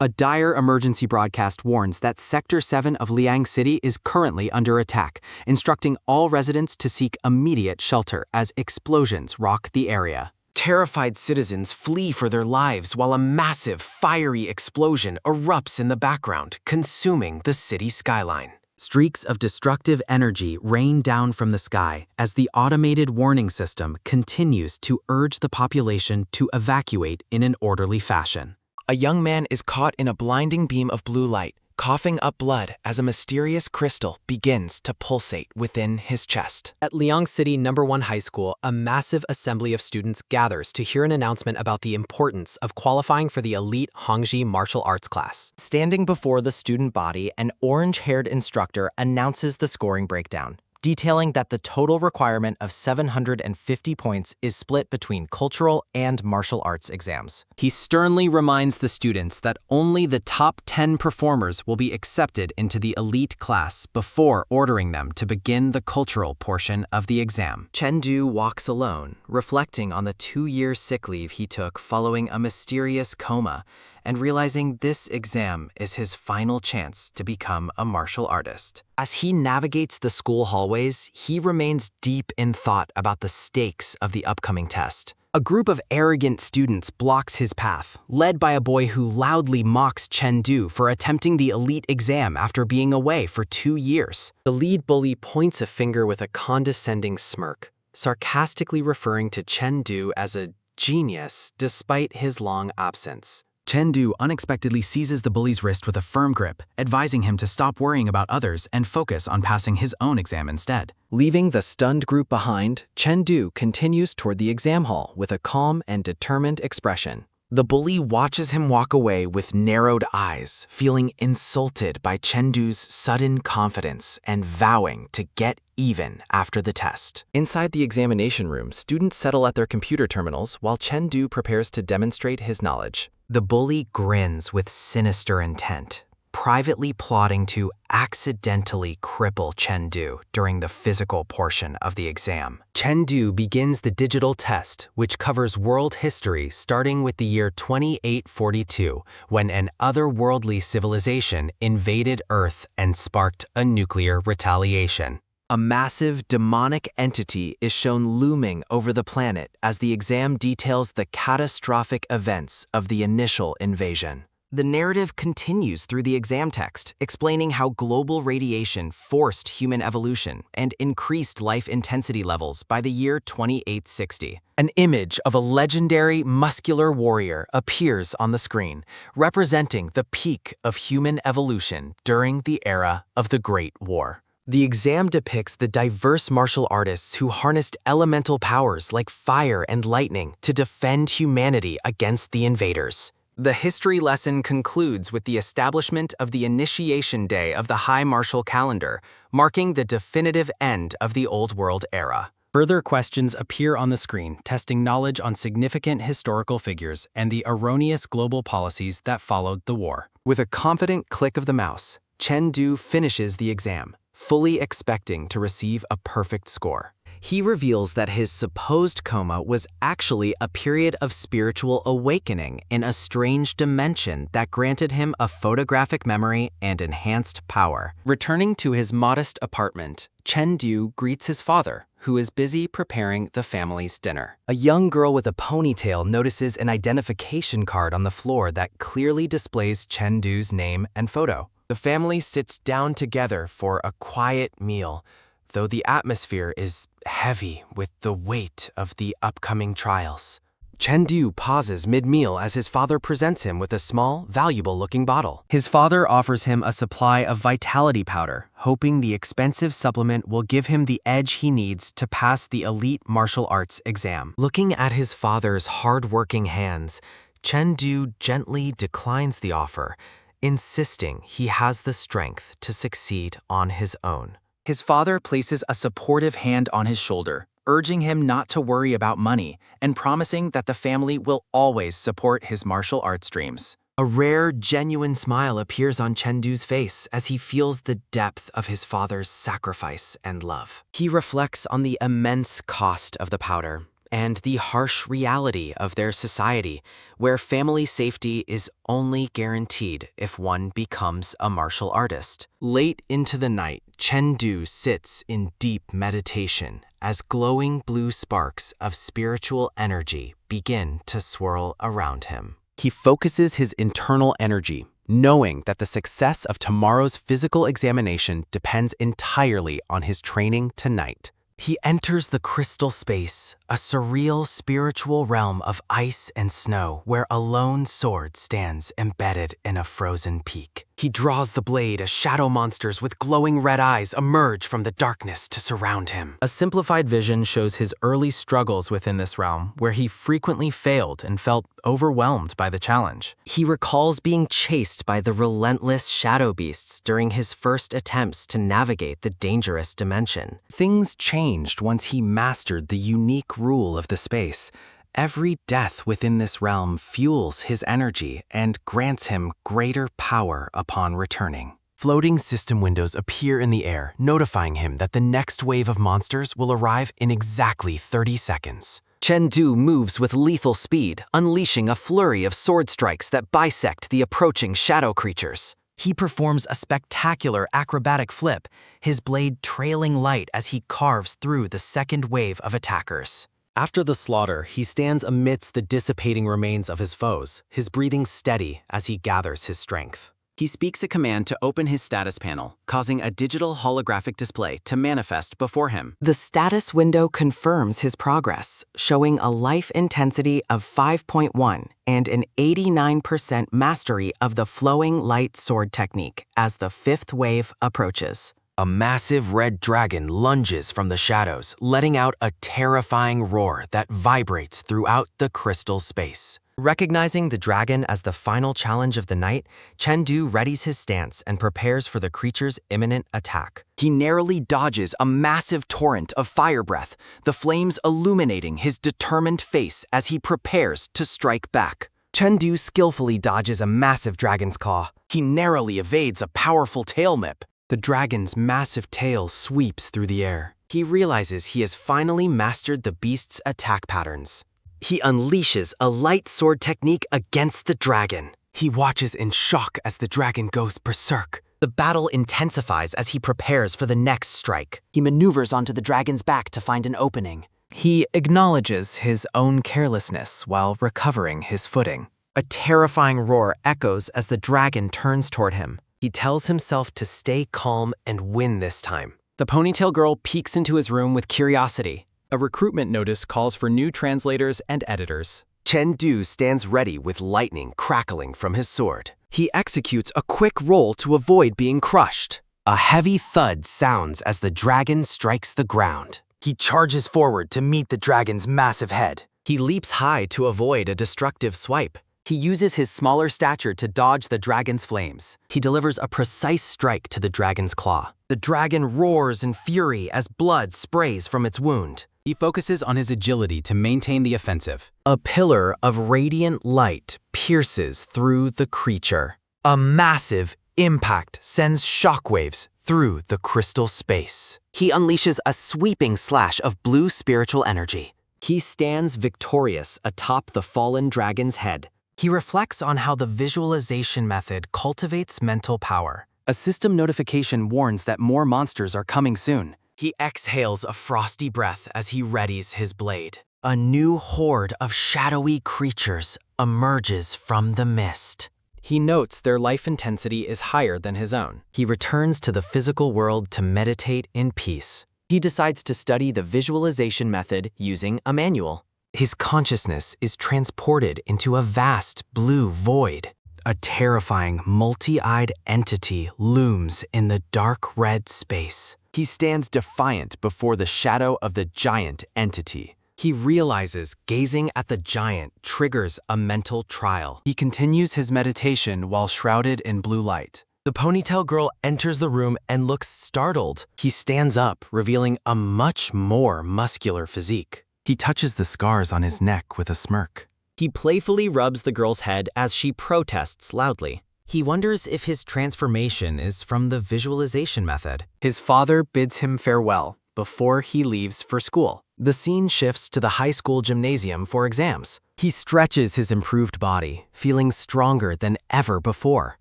A dire emergency broadcast warns that Sector 7 of Liang City is currently under attack, instructing all residents to seek immediate shelter as explosions rock the area. Terrified citizens flee for their lives while a massive, fiery explosion erupts in the background, consuming the city skyline. Streaks of destructive energy rain down from the sky as the automated warning system continues to urge the population to evacuate in an orderly fashion. A young man is caught in a blinding beam of blue light, coughing up blood as a mysterious crystal begins to pulsate within his chest. At Liang City No. 1 High School, a massive assembly of students gathers to hear an announcement about the importance of qualifying for the elite Hongji martial arts class. Standing before the student body, an orange-haired instructor announces the scoring breakdown, detailing that the total requirement of 750 points is split between cultural and martial arts exams. He sternly reminds the students that only the top 10 performers will be accepted into the elite class before ordering them to begin the cultural portion of the exam. Chengdu walks alone, reflecting on the 2-year sick leave he took following a mysterious coma, and realizing this exam is his final chance to become a martial artist. As he navigates the school hallways, he remains deep in thought about the stakes of the upcoming test. A group of arrogant students blocks his path, led by a boy who loudly mocks Chengdu for attempting the elite exam after being away for 2 years. The lead bully points a finger with a condescending smirk, sarcastically referring to Chengdu as a genius despite his long absence. Chengdu unexpectedly seizes the bully's wrist with a firm grip, advising him to stop worrying about others and focus on passing his own exam instead. Leaving the stunned group behind, Chengdu continues toward the exam hall with a calm and determined expression. The bully watches him walk away with narrowed eyes, feeling insulted by Chengdu's sudden confidence and vowing to get even after the test. Inside the examination room, students settle at their computer terminals while Chengdu prepares to demonstrate his knowledge. The bully grins with sinister intent, privately plotting to accidentally cripple Chengdu during the physical portion of the exam. Chengdu begins the digital test, which covers world history starting with the year 2842, when an otherworldly civilization invaded Earth and sparked a nuclear retaliation. A massive demonic entity is shown looming over the planet as the exam details the catastrophic events of the initial invasion. The narrative continues through the exam text, explaining how global radiation forced human evolution and increased life intensity levels by the year 2860. An image of a legendary muscular warrior appears on the screen, representing the peak of human evolution during the era of the Great War. The exam depicts the diverse martial artists who harnessed elemental powers like fire and lightning to defend humanity against the invaders. The history lesson concludes with the establishment of the initiation day of the High Martial Calendar, marking the definitive end of the Old World era. Further questions appear on the screen, testing knowledge on significant historical figures and the erroneous global policies that followed the war. With a confident click of the mouse, Chengdu finishes the exam, fully expecting to receive a perfect score. He reveals that his supposed coma was actually a period of spiritual awakening in a strange dimension that granted him a photographic memory and enhanced power. Returning to his modest apartment, Chengdu greets his father, who is busy preparing the family's dinner. A young girl with a ponytail notices an identification card on the floor that clearly displays Chengdu's name and photo. The family sits down together for a quiet meal, though the atmosphere is heavy with the weight of the upcoming trials. Chengdu pauses mid-meal as his father presents him with a small, valuable-looking bottle. His father offers him a supply of vitality powder, hoping the expensive supplement will give him the edge he needs to pass the elite martial arts exam. Looking at his father's hard-working hands, Chengdu gently declines the offer, insisting he has the strength to succeed on his own. His father places a supportive hand on his shoulder, urging him not to worry about money and promising that the family will always support his martial arts dreams. A rare, genuine smile appears on Chengdu's face as he feels the depth of his father's sacrifice and love. He reflects on the immense cost of the powder, and the harsh reality of their society, where family safety is only guaranteed if one becomes a martial artist. Late into the night, Chengdu sits in deep meditation as glowing blue sparks of spiritual energy begin to swirl around him. He focuses his internal energy, knowing that the success of tomorrow's physical examination depends entirely on his training tonight. He enters the crystal space, a surreal spiritual realm of ice and snow where a lone sword stands embedded in a frozen peak. He draws the blade as shadow monsters with glowing red eyes emerge from the darkness to surround him. A simplified vision shows his early struggles within this realm, where he frequently failed and felt overwhelmed by the challenge. He recalls being chased by the relentless shadow beasts during his first attempts to navigate the dangerous dimension. Things changed once he mastered the unique rule of the space. Every death within this realm fuels his energy and grants him greater power upon returning. Floating system windows appear in the air, notifying him that the next wave of monsters will arrive in exactly 30 seconds. Chengdu moves with lethal speed, unleashing a flurry of sword strikes that bisect the approaching shadow creatures. He performs a spectacular acrobatic flip, his blade trailing light as he carves through the second wave of attackers. After the slaughter, he stands amidst the dissipating remains of his foes, his breathing steady as he gathers his strength. He speaks a command to open his status panel, causing a digital holographic display to manifest before him. The status window confirms his progress, showing a life intensity of 5.1 and an 89% mastery of the flowing light sword technique as the fifth wave approaches. A massive red dragon lunges from the shadows, letting out a terrifying roar that vibrates throughout the crystal space. Recognizing the dragon as the final challenge of the night, Chengdu readies his stance and prepares for the creature's imminent attack. He narrowly dodges a massive torrent of fire breath, the flames illuminating his determined face as he prepares to strike back. Chengdu skillfully dodges a massive dragon's claw. He narrowly evades a powerful tail whip. The dragon's massive tail sweeps through the air. He realizes he has finally mastered the beast's attack patterns. He unleashes a light sword technique against the dragon. He watches in shock as the dragon goes berserk. The battle intensifies as he prepares for the next strike. He maneuvers onto the dragon's back to find an opening. He acknowledges his own carelessness while recovering his footing. A terrifying roar echoes as the dragon turns toward him. He tells himself to stay calm and win this time. The ponytail girl peeks into his room with curiosity. A recruitment notice calls for new translators and editors. Chengdu stands ready with lightning crackling from his sword. He executes a quick roll to avoid being crushed. A heavy thud sounds as the dragon strikes the ground. He charges forward to meet the dragon's massive head. He leaps high to avoid a destructive swipe. He uses his smaller stature to dodge the dragon's flames. He delivers a precise strike to the dragon's claw. The dragon roars in fury as blood sprays from its wound. He focuses on his agility to maintain the offensive. A pillar of radiant light pierces through the creature. A massive impact sends shockwaves through the crystal space. He unleashes a sweeping slash of blue spiritual energy. He stands victorious atop the fallen dragon's head. He reflects on how the visualization method cultivates mental power. A system notification warns that more monsters are coming soon. He exhales a frosty breath as he readies his blade. A new horde of shadowy creatures emerges from the mist. He notes their life intensity is higher than his own. He returns to the physical world to meditate in peace. He decides to study the visualization method using a manual. His consciousness is transported into a vast blue void. A terrifying, multi-eyed entity looms in the dark red space. He stands defiant before the shadow of the giant entity. He realizes gazing at the giant triggers a mental trial. He continues his meditation while shrouded in blue light. The ponytail girl enters the room and looks startled. He stands up, revealing a much more muscular physique. He touches the scars on his neck with a smirk. He playfully rubs the girl's head as she protests loudly. He wonders if his transformation is from the visualization method. His father bids him farewell before he leaves for school. The scene shifts to the high school gymnasium for exams. He stretches his improved body, feeling stronger than ever before.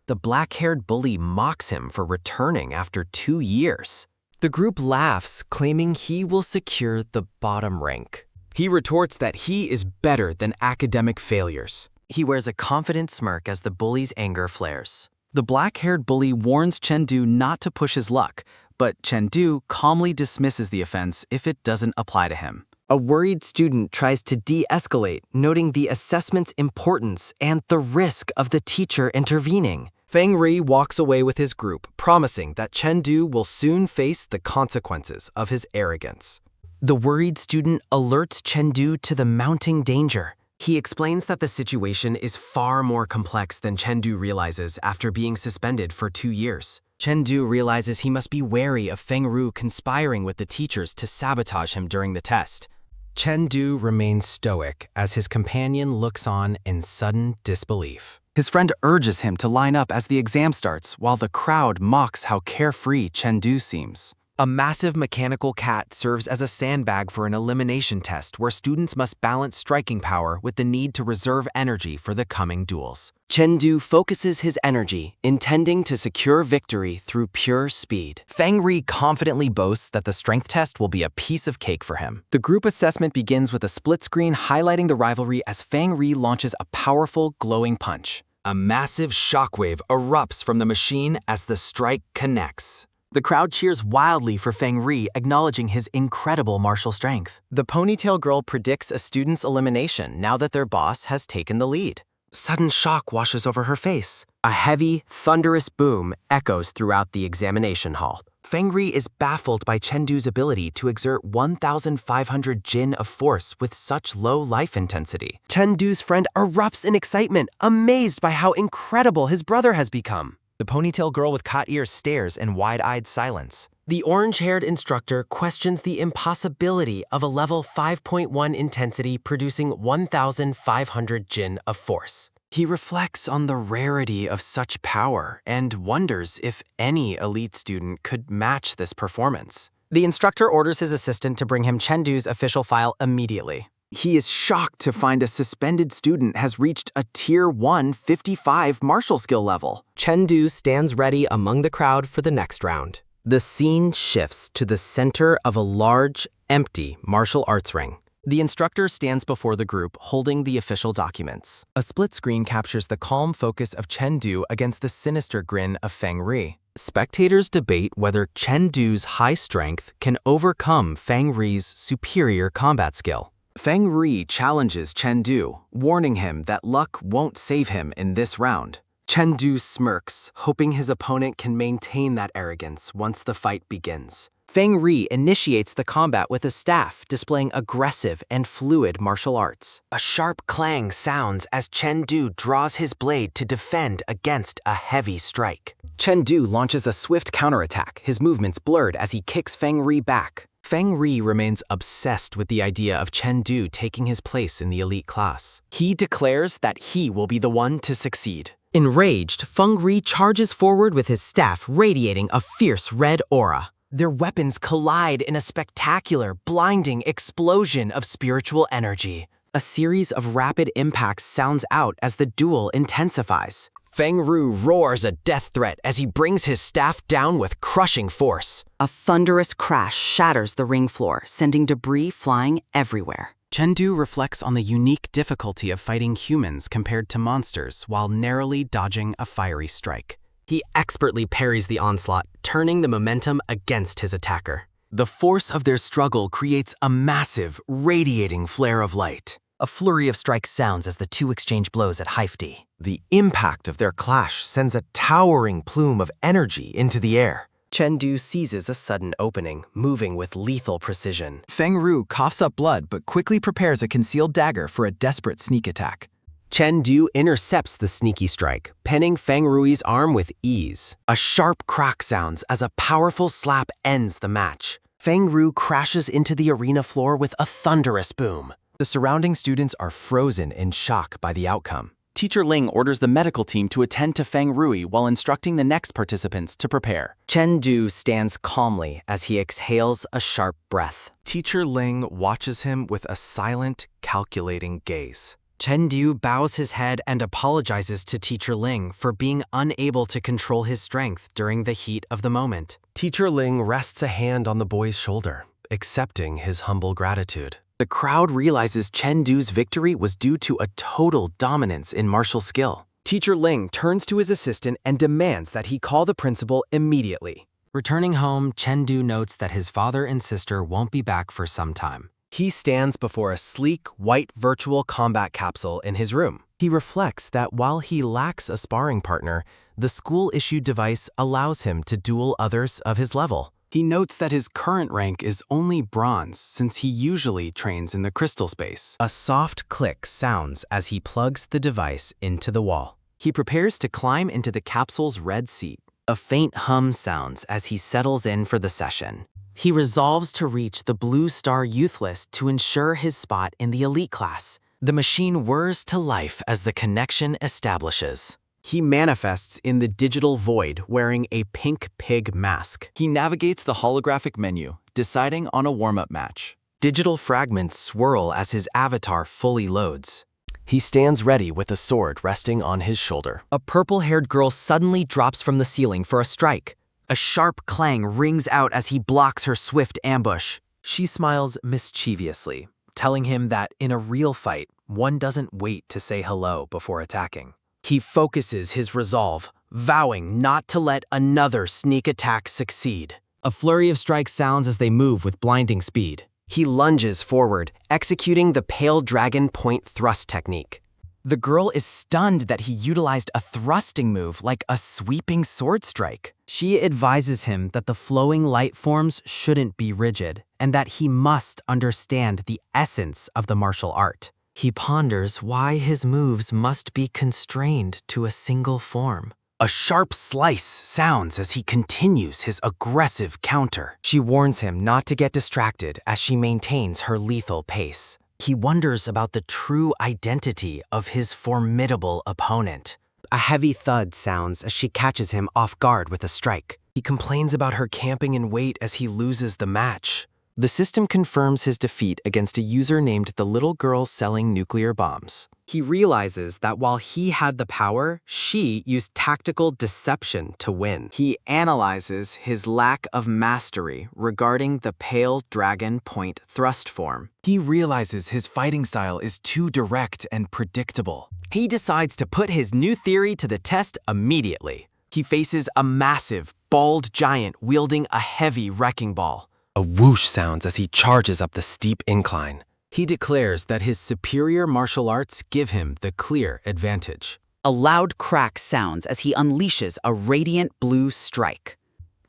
The black-haired bully mocks him for returning after 2 years. The group laughs, claiming he will secure the bottom rank. He retorts that he is better than academic failures. He wears a confident smirk as the bully's anger flares. The black-haired bully warns Chengdu not to push his luck, but Chengdu calmly dismisses the offense if it doesn't apply to him. A worried student tries to de-escalate, noting the assessment's importance and the risk of the teacher intervening. Feng Ri walks away with his group, promising that Chengdu will soon face the consequences of his arrogance. The worried student alerts Chengdu to the mounting danger. He explains that the situation is far more complex than Chengdu realizes after being suspended for 2 years. Chengdu realizes he must be wary of Feng Ru conspiring with the teachers to sabotage him during the test. Chengdu remains stoic as his companion looks on in sudden disbelief. His friend urges him to line up as the exam starts, while the crowd mocks how carefree Chengdu seems. A massive mechanical cat serves as a sandbag for an elimination test where students must balance striking power with the need to reserve energy for the coming duels. Chengdu focuses his energy, intending to secure victory through pure speed. Feng Ri confidently boasts that the strength test will be a piece of cake for him. The group assessment begins with a split screen highlighting the rivalry as Feng Ri launches a powerful, glowing punch. A massive shockwave erupts from the machine as the strike connects. The crowd cheers wildly for Feng Ri, acknowledging his incredible martial strength. The ponytail girl predicts a student's elimination now that their boss has taken the lead. Sudden shock washes over her face. A heavy, thunderous boom echoes throughout the examination hall. Feng Ri is baffled by Chengdu's ability to exert 1,500 jin of force with such low life intensity. Chengdu's friend erupts in excitement, amazed by how incredible his brother has become. The ponytail girl with caught ears stares in wide-eyed silence. The orange-haired instructor questions the impossibility of a level 5.1 intensity producing 1,500 jin of force. He reflects on the rarity of such power and wonders if any elite student could match this performance. The instructor orders his assistant to bring him Chengdu's official file immediately. He is shocked to find a suspended student has reached a Tier 1 55 martial skill level. Chengdu stands ready among the crowd for the next round. The scene shifts to the center of a large, empty martial arts ring. The instructor stands before the group holding the official documents. A split screen captures the calm focus of Chengdu against the sinister grin of Feng Ri. Spectators debate whether Chengdu's high strength can overcome Feng Ri's superior combat skill. Feng Ri challenges Chengdu, warning him that luck won't save him in this round. Chengdu smirks, hoping his opponent can maintain that arrogance once the fight begins. Feng Ri initiates the combat with a staff, displaying aggressive and fluid martial arts. A sharp clang sounds as Chengdu draws his blade to defend against a heavy strike. Chengdu launches a swift counterattack, his movements blurred as he kicks Feng Ri back. Feng Ri remains obsessed with the idea of Chengdu taking his place in the elite class. He declares that he will be the one to succeed. Enraged, Feng Ri charges forward with his staff radiating a fierce red aura. Their weapons collide in a spectacular, blinding explosion of spiritual energy. A series of rapid impacts sounds out as the duel intensifies. Feng Ru roars a death threat as he brings his staff down with crushing force. A thunderous crash shatters the ring floor, sending debris flying everywhere. Chengdu reflects on the unique difficulty of fighting humans compared to monsters while narrowly dodging a fiery strike. He expertly parries the onslaught, turning the momentum against his attacker. The force of their struggle creates a massive, radiating flare of light. A flurry of strikes sounds as the two exchange blows at Haifti. The impact of their clash sends a towering plume of energy into the air. Chengdu seizes a sudden opening, moving with lethal precision. Feng Ru coughs up blood but quickly prepares a concealed dagger for a desperate sneak attack. Chengdu intercepts the sneaky strike, penning Feng Rui's arm with ease. A sharp crack sounds as a powerful slap ends the match. Feng Ru crashes into the arena floor with a thunderous boom. The surrounding students are frozen in shock by the outcome. Teacher Ling orders the medical team to attend to Feng Rui while instructing the next participants to prepare. Chen Du stands calmly as he exhales a sharp breath. Teacher Ling watches him with a silent, calculating gaze. Chen Du bows his head and apologizes to Teacher Ling for being unable to control his strength during the heat of the moment. Teacher Ling rests a hand on the boy's shoulder, accepting his humble gratitude. The crowd realizes Chen Du's victory was due to a total dominance in martial skill. Teacher Ling turns to his assistant and demands that he call the principal immediately. Returning home, Chen Du notes that his father and sister won't be back for some time. He stands before a sleek, white virtual combat capsule in his room. He reflects that while he lacks a sparring partner, the school-issued device allows him to duel others of his level. He notes that his current rank is only bronze since he usually trains in the crystal space. A soft click sounds as he plugs the device into the wall. He prepares to climb into the capsule's red seat. A faint hum sounds as he settles in for the session. He resolves to reach the Blue Star Youth List to ensure his spot in the elite class. The machine whirs to life as the connection establishes. He manifests in the digital void wearing a pink pig mask. He navigates the holographic menu, deciding on a warm-up match. Digital fragments swirl as his avatar fully loads. He stands ready with a sword resting on his shoulder. A purple-haired girl suddenly drops from the ceiling for a strike. A sharp clang rings out as he blocks her swift ambush. She smiles mischievously, telling him that in a real fight, one doesn't wait to say hello before attacking. He focuses his resolve, vowing not to let another sneak attack succeed. A flurry of strikes sounds as they move with blinding speed. He lunges forward, executing the Pale Dragon Point Thrust technique. The girl is stunned that he utilized a thrusting move like a sweeping sword strike. She advises him that the flowing light forms shouldn't be rigid, and that he must understand the essence of the martial art. He ponders why his moves must be constrained to a single form. A sharp slice sounds as he continues his aggressive counter. She warns him not to get distracted as she maintains her lethal pace. He wonders about the true identity of his formidable opponent. A heavy thud sounds as she catches him off guard with a strike. He complains about her camping in wait as he loses the match. The system confirms his defeat against a user named the Little Girl Selling Nuclear Bombs. He realizes that while he had the power, she used tactical deception to win. He analyzes his lack of mastery regarding the Pale Dragon Point Thrust form. He realizes his fighting style is too direct and predictable. He decides to put his new theory to the test immediately. He faces a massive, bald giant wielding a heavy wrecking ball. A whoosh sounds as he charges up the steep incline. He declares that his superior martial arts give him the clear advantage. A loud crack sounds as he unleashes a radiant blue strike.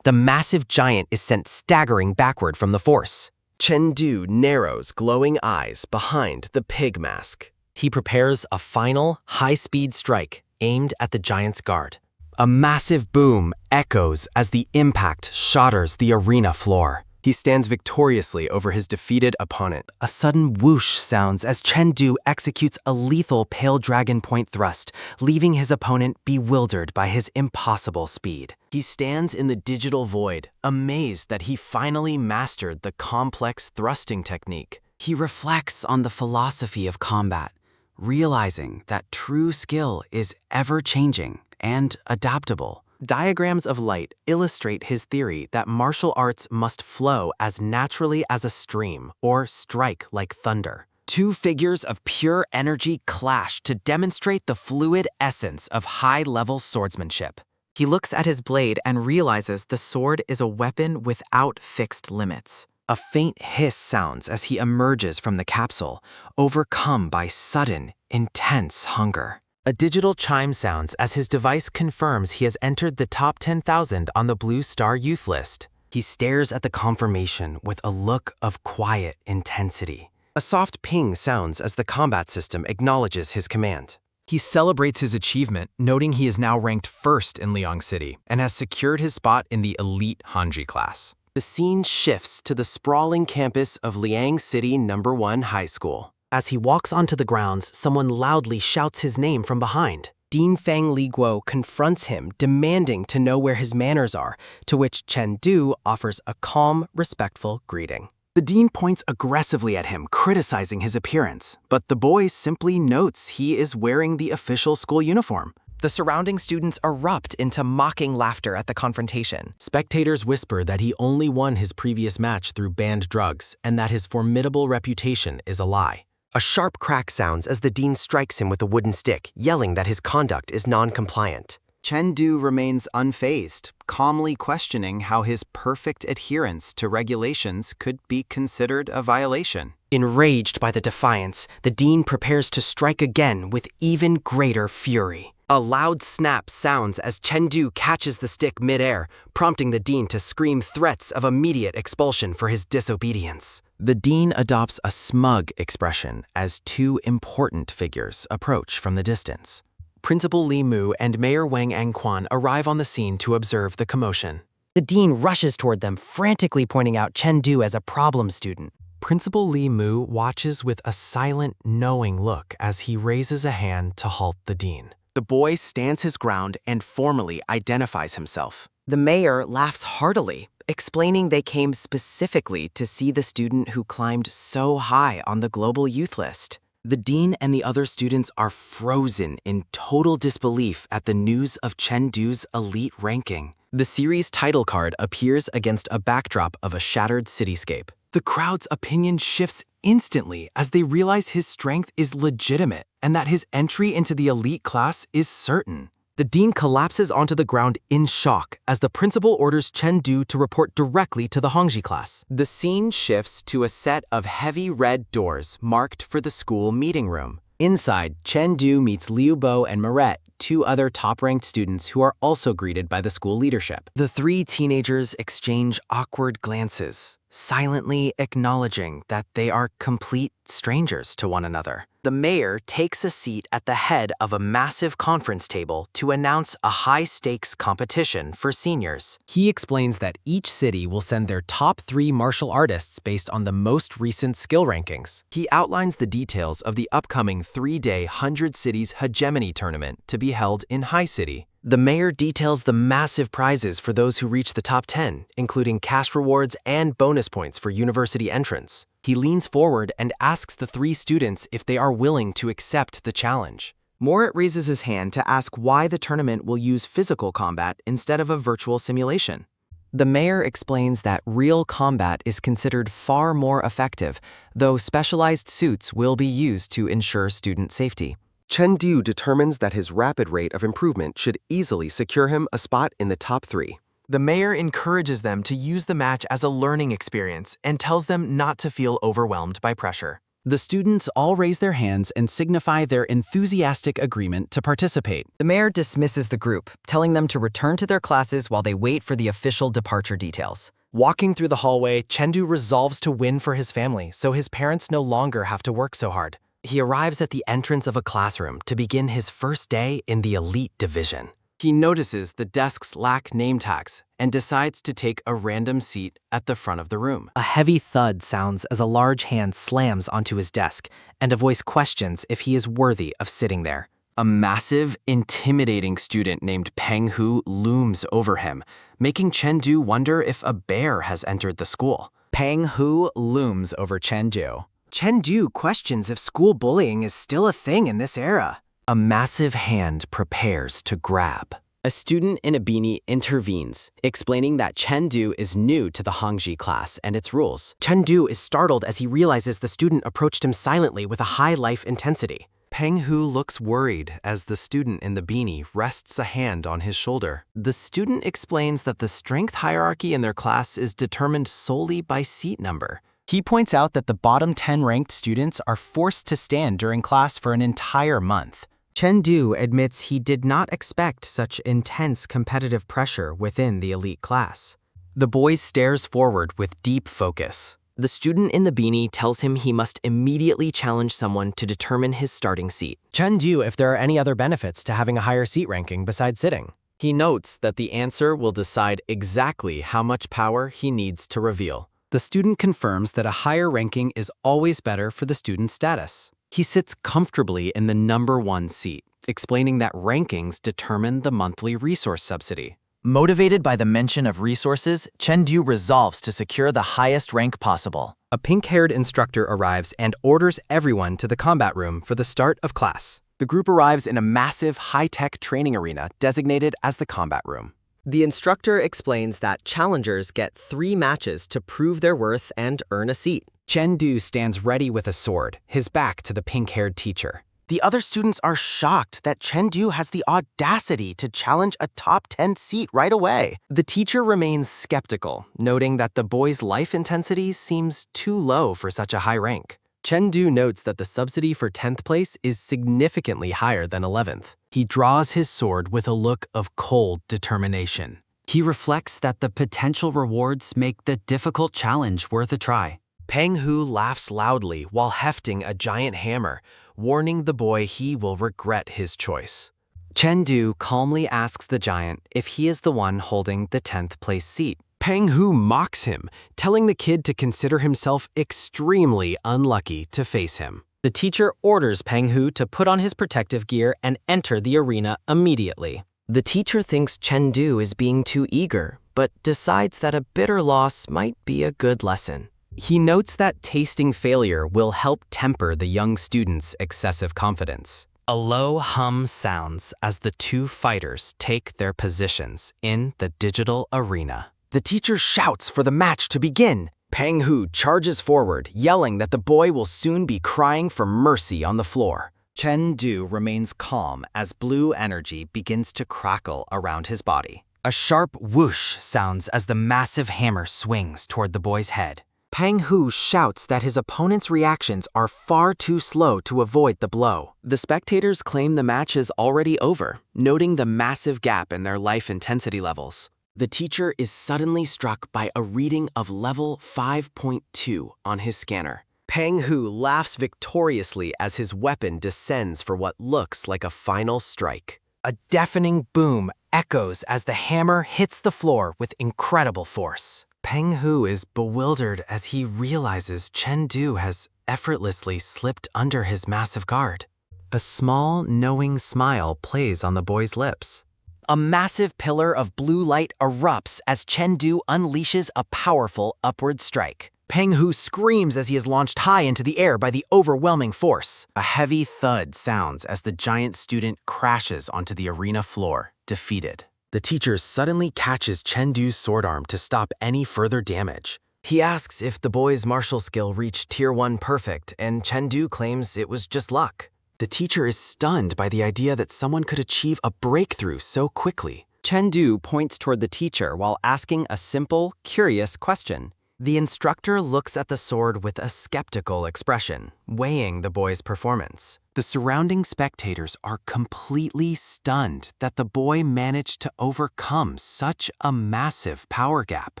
The massive giant is sent staggering backward from the force. Chen Du narrows glowing eyes behind the pig mask. He prepares a final, high-speed strike aimed at the giant's guard. A massive boom echoes as the impact shatters the arena floor. He stands victoriously over his defeated opponent. A sudden whoosh sounds as Chen Du executes a lethal Pale Dragon Point Thrust, leaving his opponent bewildered by his impossible speed. He stands in the digital void, amazed that he finally mastered the complex thrusting technique. He reflects on the philosophy of combat, realizing that true skill is ever-changing and adaptable. Diagrams of light illustrate his theory that martial arts must flow as naturally as a stream or strike like thunder. Two figures of pure energy clash to demonstrate the fluid essence of high-level swordsmanship. He looks at his blade and realizes the sword is a weapon without fixed limits. A faint hiss sounds as he emerges from the capsule, overcome by sudden, intense hunger. A digital chime sounds as his device confirms he has entered the top 10,000 on the Blue Star Youth List. He stares at the confirmation with a look of quiet intensity. A soft ping sounds as the combat system acknowledges his command. He celebrates his achievement, noting he is now ranked first in Liang City and has secured his spot in the elite Hanji class. The scene shifts to the sprawling campus of Liang City No. 1 High School. As he walks onto the grounds, someone loudly shouts his name from behind. Dean Fang Liguo confronts him, demanding to know where his manners are, to which Chen Du offers a calm, respectful greeting. The dean points aggressively at him, criticizing his appearance, but the boy simply notes he is wearing the official school uniform. The surrounding students erupt into mocking laughter at the confrontation. Spectators whisper that he only won his previous match through banned drugs and that his formidable reputation is a lie. A sharp crack sounds as the dean strikes him with a wooden stick, yelling that his conduct is non-compliant. Chen Du remains unfazed, calmly questioning how his perfect adherence to regulations could be considered a violation. Enraged by the defiance, the dean prepares to strike again with even greater fury. A loud snap sounds as Chen Du catches the stick midair, prompting the dean to scream threats of immediate expulsion for his disobedience. The dean adopts a smug expression as two important figures approach from the distance. Principal Li Mu and Mayor Wang Angquan arrive on the scene to observe the commotion. The dean rushes toward them, frantically pointing out Chen Du as a problem student. Principal Li Mu watches with a silent, knowing look as he raises a hand to halt the dean. The boy stands his ground and formally identifies himself. The mayor laughs heartily, explaining they came specifically to see the student who climbed so high on the global youth list. The dean and the other students are frozen in total disbelief at the news of Chen Du's elite ranking. The series title card appears against a backdrop of a shattered cityscape. The crowd's opinion shifts instantly as they realize his strength is legitimate and that his entry into the elite class is certain. The dean collapses onto the ground in shock as the principal orders Chen Du to report directly to the Hongji class. The scene shifts to a set of heavy red doors marked for the school meeting room. Inside, Chen Du meets Liu Bo and Moret, two other top-ranked students who are also greeted by the school leadership. The three teenagers exchange awkward glances, silently acknowledging that they are complete strangers to one another. The mayor takes a seat at the head of a massive conference table to announce a high-stakes competition for seniors. He explains that each city will send their top 3 martial artists based on the most recent skill rankings. He outlines the details of the upcoming 3-day 100 Cities Hegemony Tournament to be held in High City. The mayor details the massive prizes for those who reach the top 10, including cash rewards and bonus points for university entrance. He leans forward and asks the 3 students if they are willing to accept the challenge. Moret raises his hand to ask why the tournament will use physical combat instead of a virtual simulation. The mayor explains that real combat is considered far more effective, though specialized suits will be used to ensure student safety. Chen Du determines that his rapid rate of improvement should easily secure him a spot in the top 3. The mayor encourages them to use the match as a learning experience and tells them not to feel overwhelmed by pressure. The students all raise their hands and signify their enthusiastic agreement to participate. The mayor dismisses the group, telling them to return to their classes while they wait for the official departure details. Walking through the hallway, Chen Du resolves to win for his family, so his parents no longer have to work so hard. He arrives at the entrance of a classroom to begin his first day in the elite division. He notices the desks lack name tags and decides to take a random seat at the front of the room. A heavy thud sounds as a large hand slams onto his desk, and a voice questions if he is worthy of sitting there. A massive, intimidating student named Peng Hu looms over him, making Chen Du wonder if a bear has entered the school. Peng Hu looms over Chen Du. Chen Du questions if school bullying is still a thing in this era. A massive hand prepares to grab. A student in a beanie intervenes, explaining that Chen Du is new to the Hongji class and its rules. Chen Du is startled as he realizes the student approached him silently with a high life intensity. Peng Hu looks worried as the student in the beanie rests a hand on his shoulder. The student explains that the strength hierarchy in their class is determined solely by seat number. He points out that the bottom 10 ranked students are forced to stand during class for an entire month. Chen Du admits he did not expect such intense competitive pressure within the elite class. The boy stares forward with deep focus. The student in the beanie tells him he must immediately challenge someone to determine his starting seat. Chen Du if there are any other benefits to having a higher seat ranking besides sitting. He notes that the answer will decide exactly how much power he needs to reveal. The student confirms that a higher ranking is always better for the student's status. He sits comfortably in the number 1 seat, explaining that rankings determine the monthly resource subsidy. Motivated by the mention of resources, Chengdu resolves to secure the highest rank possible. A pink-haired instructor arrives and orders everyone to the combat room for the start of class. The group arrives in a massive, high-tech training arena designated as the combat room. The instructor explains that challengers get 3 matches to prove their worth and earn a seat. Chengdu stands ready with a sword, his back to the pink-haired teacher. The other students are shocked that Chengdu has the audacity to challenge a top 10 seat right away. The teacher remains skeptical, noting that the boy's life intensity seems too low for such a high rank. Chengdu notes that the subsidy for 10th place is significantly higher than 11th. He draws his sword with a look of cold determination. He reflects that the potential rewards make the difficult challenge worth a try. Peng Hu laughs loudly while hefting a giant hammer, warning the boy he will regret his choice. Chengdu calmly asks the giant if he is the one holding the 10th place seat. Peng Hu mocks him, telling the kid to consider himself extremely unlucky to face him. The teacher orders Peng Hu to put on his protective gear and enter the arena immediately. The teacher thinks Chengdu is being too eager, but decides that a bitter loss might be a good lesson. He notes that tasting failure will help temper the young student's excessive confidence. A low hum sounds as the 2 fighters take their positions in the digital arena. The teacher shouts for the match to begin. Peng Hu charges forward, yelling that the boy will soon be crying for mercy on the floor. Chengdu remains calm as blue energy begins to crackle around his body. A sharp whoosh sounds as the massive hammer swings toward the boy's head. Peng Hu shouts that his opponent's reactions are far too slow to avoid the blow. The spectators claim the match is already over, noting the massive gap in their life intensity levels. The teacher is suddenly struck by a reading of level 5.2 on his scanner. Peng Hu laughs victoriously as his weapon descends for what looks like a final strike. A deafening boom echoes as the hammer hits the floor with incredible force. Peng Hu is bewildered as he realizes Chengdu has effortlessly slipped under his massive guard. A small, knowing smile plays on the boy's lips. A massive pillar of blue light erupts as Chengdu unleashes a powerful upward strike. Peng Hu screams as he is launched high into the air by the overwhelming force. A heavy thud sounds as the giant student crashes onto the arena floor, defeated. The teacher suddenly catches Chengdu's sword arm to stop any further damage. He asks if the boy's martial skill reached Tier 1 perfect, and Chengdu claims it was just luck. The teacher is stunned by the idea that someone could achieve a breakthrough so quickly. Chengdu points toward the teacher while asking a simple, curious question. The instructor looks at the sword with a skeptical expression, weighing the boy's performance. The surrounding spectators are completely stunned that the boy managed to overcome such a massive power gap.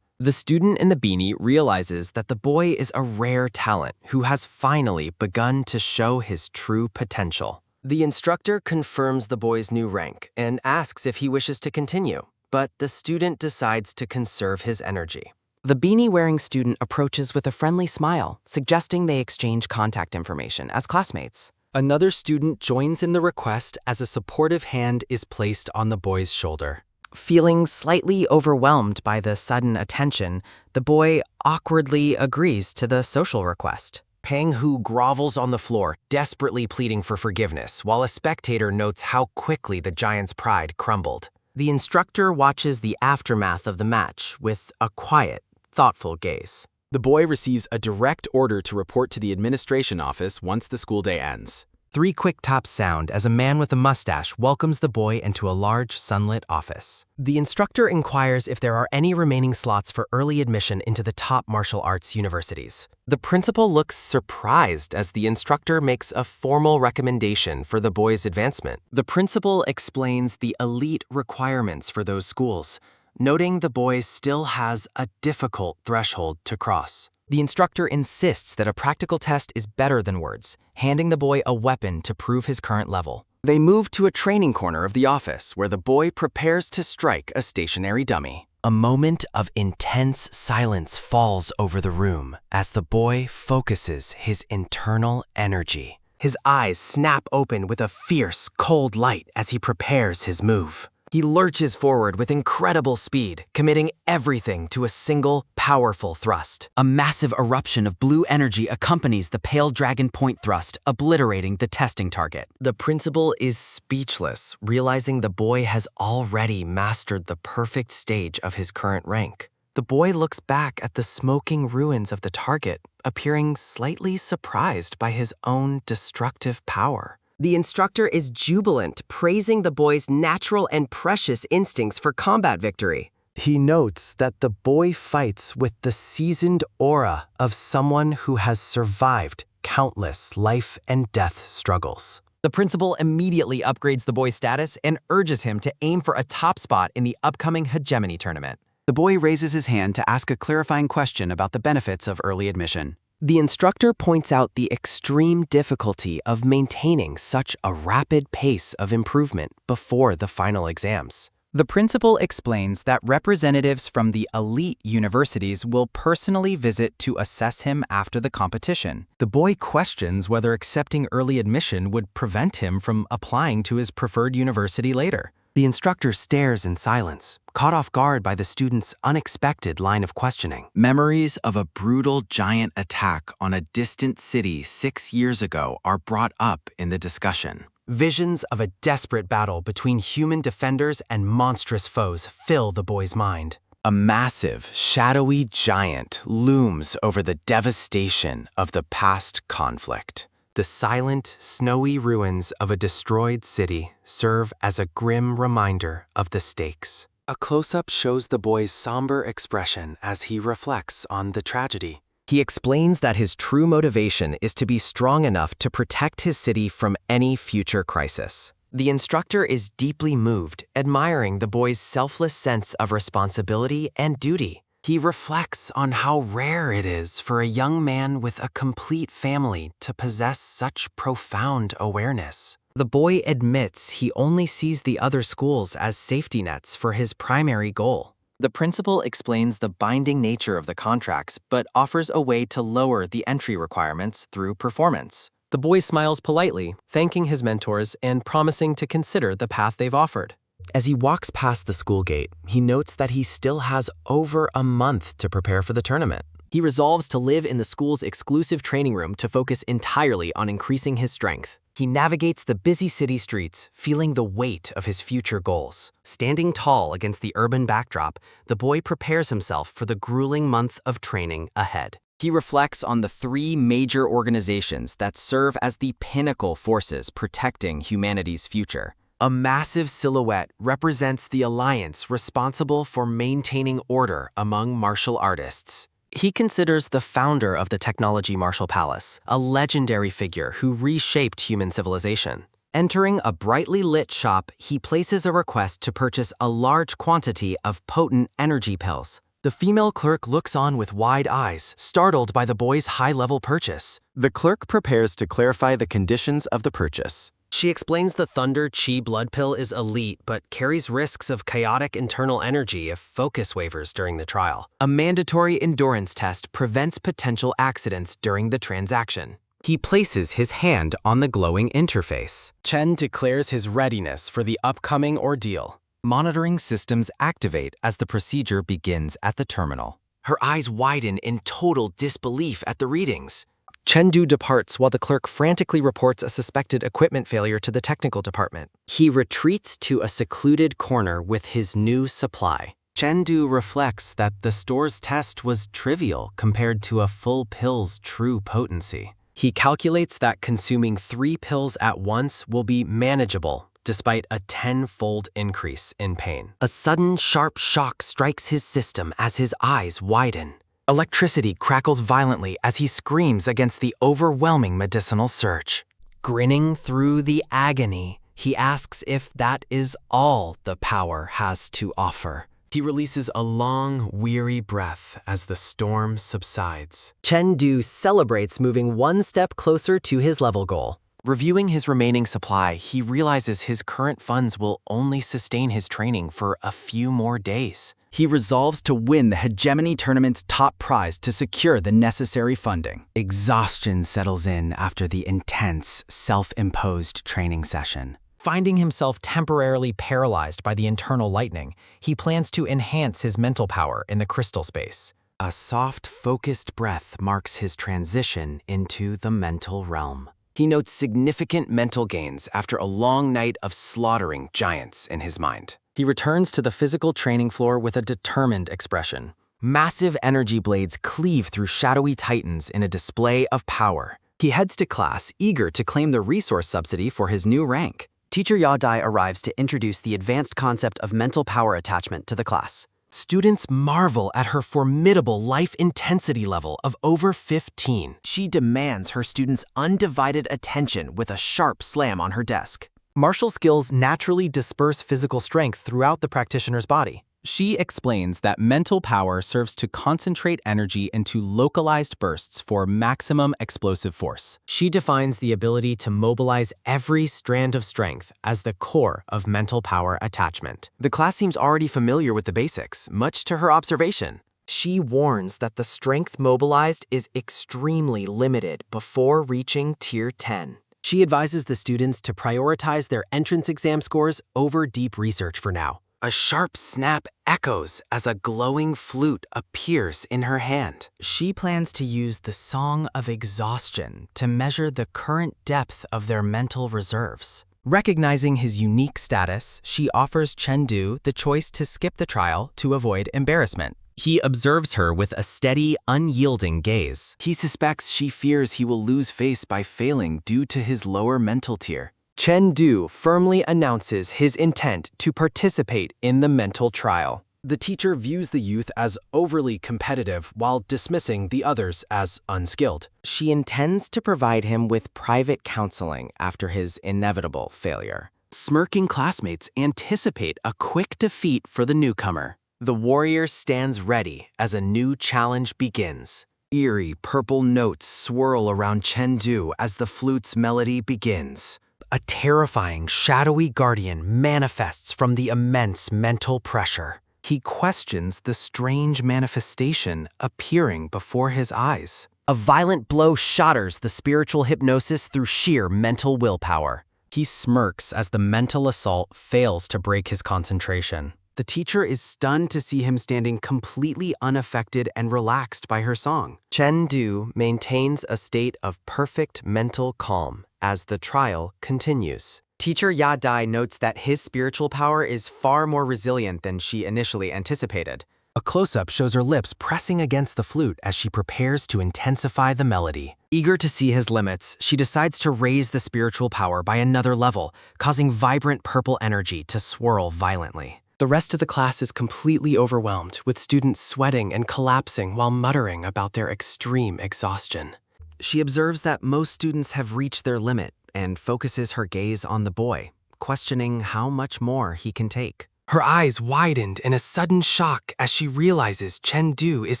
The student in the beanie realizes that the boy is a rare talent who has finally begun to show his true potential. The instructor confirms the boy's new rank and asks if he wishes to continue, but the student decides to conserve his energy. The beanie-wearing student approaches with a friendly smile, suggesting they exchange contact information as classmates. Another student joins in the request as a supportive hand is placed on the boy's shoulder. Feeling slightly overwhelmed by the sudden attention, the boy awkwardly agrees to the social request. Peng Hu grovels on the floor, desperately pleading for forgiveness, while a spectator notes how quickly the giant's pride crumbled. The instructor watches the aftermath of the match with a quiet, thoughtful gaze. The boy receives a direct order to report to the administration office once the school day ends. 3 quick taps sound as a man with a mustache welcomes the boy into a large, sunlit office. The instructor inquires if there are any remaining slots for early admission into the top martial arts universities. The principal looks surprised as the instructor makes a formal recommendation for the boy's advancement. The principal explains the elite requirements for those schools, noting the boy still has a difficult threshold to cross. The instructor insists that a practical test is better than words, handing the boy a weapon to prove his current level. They move to a training corner of the office where the boy prepares to strike a stationary dummy. A moment of intense silence falls over the room as the boy focuses his internal energy. His eyes snap open with a fierce, cold light as he prepares his move. He lurches forward with incredible speed, committing everything to a single, powerful thrust. A massive eruption of blue energy accompanies the pale dragon point thrust, obliterating the testing target. The principal is speechless, realizing the boy has already mastered the perfect stage of his current rank. The boy looks back at the smoking ruins of the target, appearing slightly surprised by his own destructive power. The instructor is jubilant, praising the boy's natural and precious instincts for combat victory. He notes that the boy fights with the seasoned aura of someone who has survived countless life and death struggles. The principal immediately upgrades the boy's status and urges him to aim for a top spot in the upcoming hegemony tournament. The boy raises his hand to ask a clarifying question about the benefits of early admission. The instructor points out the extreme difficulty of maintaining such a rapid pace of improvement before the final exams. The principal explains that representatives from the elite universities will personally visit to assess him after the competition. The boy questions whether accepting early admission would prevent him from applying to his preferred university later. The instructor stares in silence, caught off guard by the student's unexpected line of questioning. Memories of a brutal giant attack on a distant city 6 years ago are brought up in the discussion. Visions of a desperate battle between human defenders and monstrous foes fill the boy's mind. A massive, shadowy giant looms over the devastation of the past conflict. The silent, snowy ruins of a destroyed city serve as a grim reminder of the stakes. A close-up shows the boy's somber expression as he reflects on the tragedy. He explains that his true motivation is to be strong enough to protect his city from any future crisis. The instructor is deeply moved, admiring the boy's selfless sense of responsibility and duty. He reflects on how rare it is for a young man with a complete family to possess such profound awareness. The boy admits he only sees the other schools as safety nets for his primary goal. The principal explains the binding nature of the contracts, but offers a way to lower the entry requirements through performance. The boy smiles politely, thanking his mentors and promising to consider the path they've offered. As he walks past the school gate, he notes that he still has over a month to prepare for the tournament. He resolves to live in the school's exclusive training room to focus entirely on increasing his strength. He navigates the busy city streets, feeling the weight of his future goals. Standing tall against the urban backdrop, the boy prepares himself for the grueling month of training ahead. He reflects on the 3 major organizations that serve as the pinnacle forces protecting humanity's future. A massive silhouette represents the alliance responsible for maintaining order among martial artists. He considers the founder of the Technology Martial Palace a legendary figure who reshaped human civilization. Entering a brightly lit shop, he places a request to purchase a large quantity of potent energy pills. The female clerk looks on with wide eyes, startled by the boy's high-level purchase. The clerk prepares to clarify the conditions of the purchase. She explains the Thunder Chi blood pill is elite, but carries risks of chaotic internal energy if focus wavers during the trial. A mandatory endurance test prevents potential accidents during the transaction. He places his hand on the glowing interface. Chen declares his readiness for the upcoming ordeal. Monitoring systems activate as the procedure begins at the terminal. Her eyes widen in total disbelief at the readings. Chengdu departs while the clerk frantically reports a suspected equipment failure to the technical department. He retreats to a secluded corner with his new supply. Chengdu reflects that the store's test was trivial compared to a full pill's true potency. He calculates that consuming 3 pills at once will be manageable, despite a 10-fold increase in pain. A sudden sharp shock strikes his system as his eyes widen. Electricity crackles violently as he screams against the overwhelming medicinal surge. Grinning through the agony, he asks if that is all the power has to offer. He releases a long, weary breath as the storm subsides. Chengdu celebrates moving one step closer to his level goal. Reviewing his remaining supply, he realizes his current funds will only sustain his training for a few more days. He resolves to win the hegemony tournament's top prize to secure the necessary funding. Exhaustion settles in after the intense, self-imposed training session. Finding himself temporarily paralyzed by the internal lightning, he plans to enhance his mental power in the crystal space. A soft, focused breath marks his transition into the mental realm. He notes significant mental gains after a long night of slaughtering giants in his mind. He returns to the physical training floor with a determined expression. Massive energy blades cleave through shadowy titans in a display of power. He heads to class, eager to claim the resource subsidy for his new rank. Teacher Yadai arrives to introduce the advanced concept of mental power attachment to the class. Students marvel at her formidable life intensity level of over 15. She demands her students' undivided attention with a sharp slam on her desk. Martial skills naturally disperse physical strength throughout the practitioner's body. She explains that mental power serves to concentrate energy into localized bursts for maximum explosive force. She defines the ability to mobilize every strand of strength as the core of mental power attachment. The class seems already familiar with the basics, much to her observation. She warns that the strength mobilized is extremely limited before reaching Tier 10. She advises the students to prioritize their entrance exam scores over deep research for now. A sharp snap echoes as a glowing flute appears in her hand. She plans to use the Song of Exhaustion to measure the current depth of their mental reserves. Recognizing his unique status, she offers Chengdu the choice to skip the trial to avoid embarrassment. He observes her with a steady, unyielding gaze. He suspects she fears he will lose face by failing due to his lower mental tier. Chengdu firmly announces his intent to participate in the mental trial. The teacher views the youth as overly competitive while dismissing the others as unskilled. She intends to provide him with private counseling after his inevitable failure. Smirking classmates anticipate a quick defeat for the newcomer. The warrior stands ready as a new challenge begins. Eerie purple notes swirl around Chengdu as the flute's melody begins. A terrifying, shadowy guardian manifests from the immense mental pressure. He questions the strange manifestation appearing before his eyes. A violent blow shatters the spiritual hypnosis through sheer mental willpower. He smirks as the mental assault fails to break his concentration. The teacher is stunned to see him standing completely unaffected and relaxed by her song. Chengdu maintains a state of perfect mental calm as the trial continues. Teacher Yadai notes that his spiritual power is far more resilient than she initially anticipated. A close-up shows her lips pressing against the flute as she prepares to intensify the melody. Eager to see his limits, she decides to raise the spiritual power by another level, causing vibrant purple energy to swirl violently. The rest of the class is completely overwhelmed, with students sweating and collapsing while muttering about their extreme exhaustion. She observes that most students have reached their limit and focuses her gaze on the boy, questioning how much more he can take. Her eyes widened in a sudden shock as she realizes Chengdu is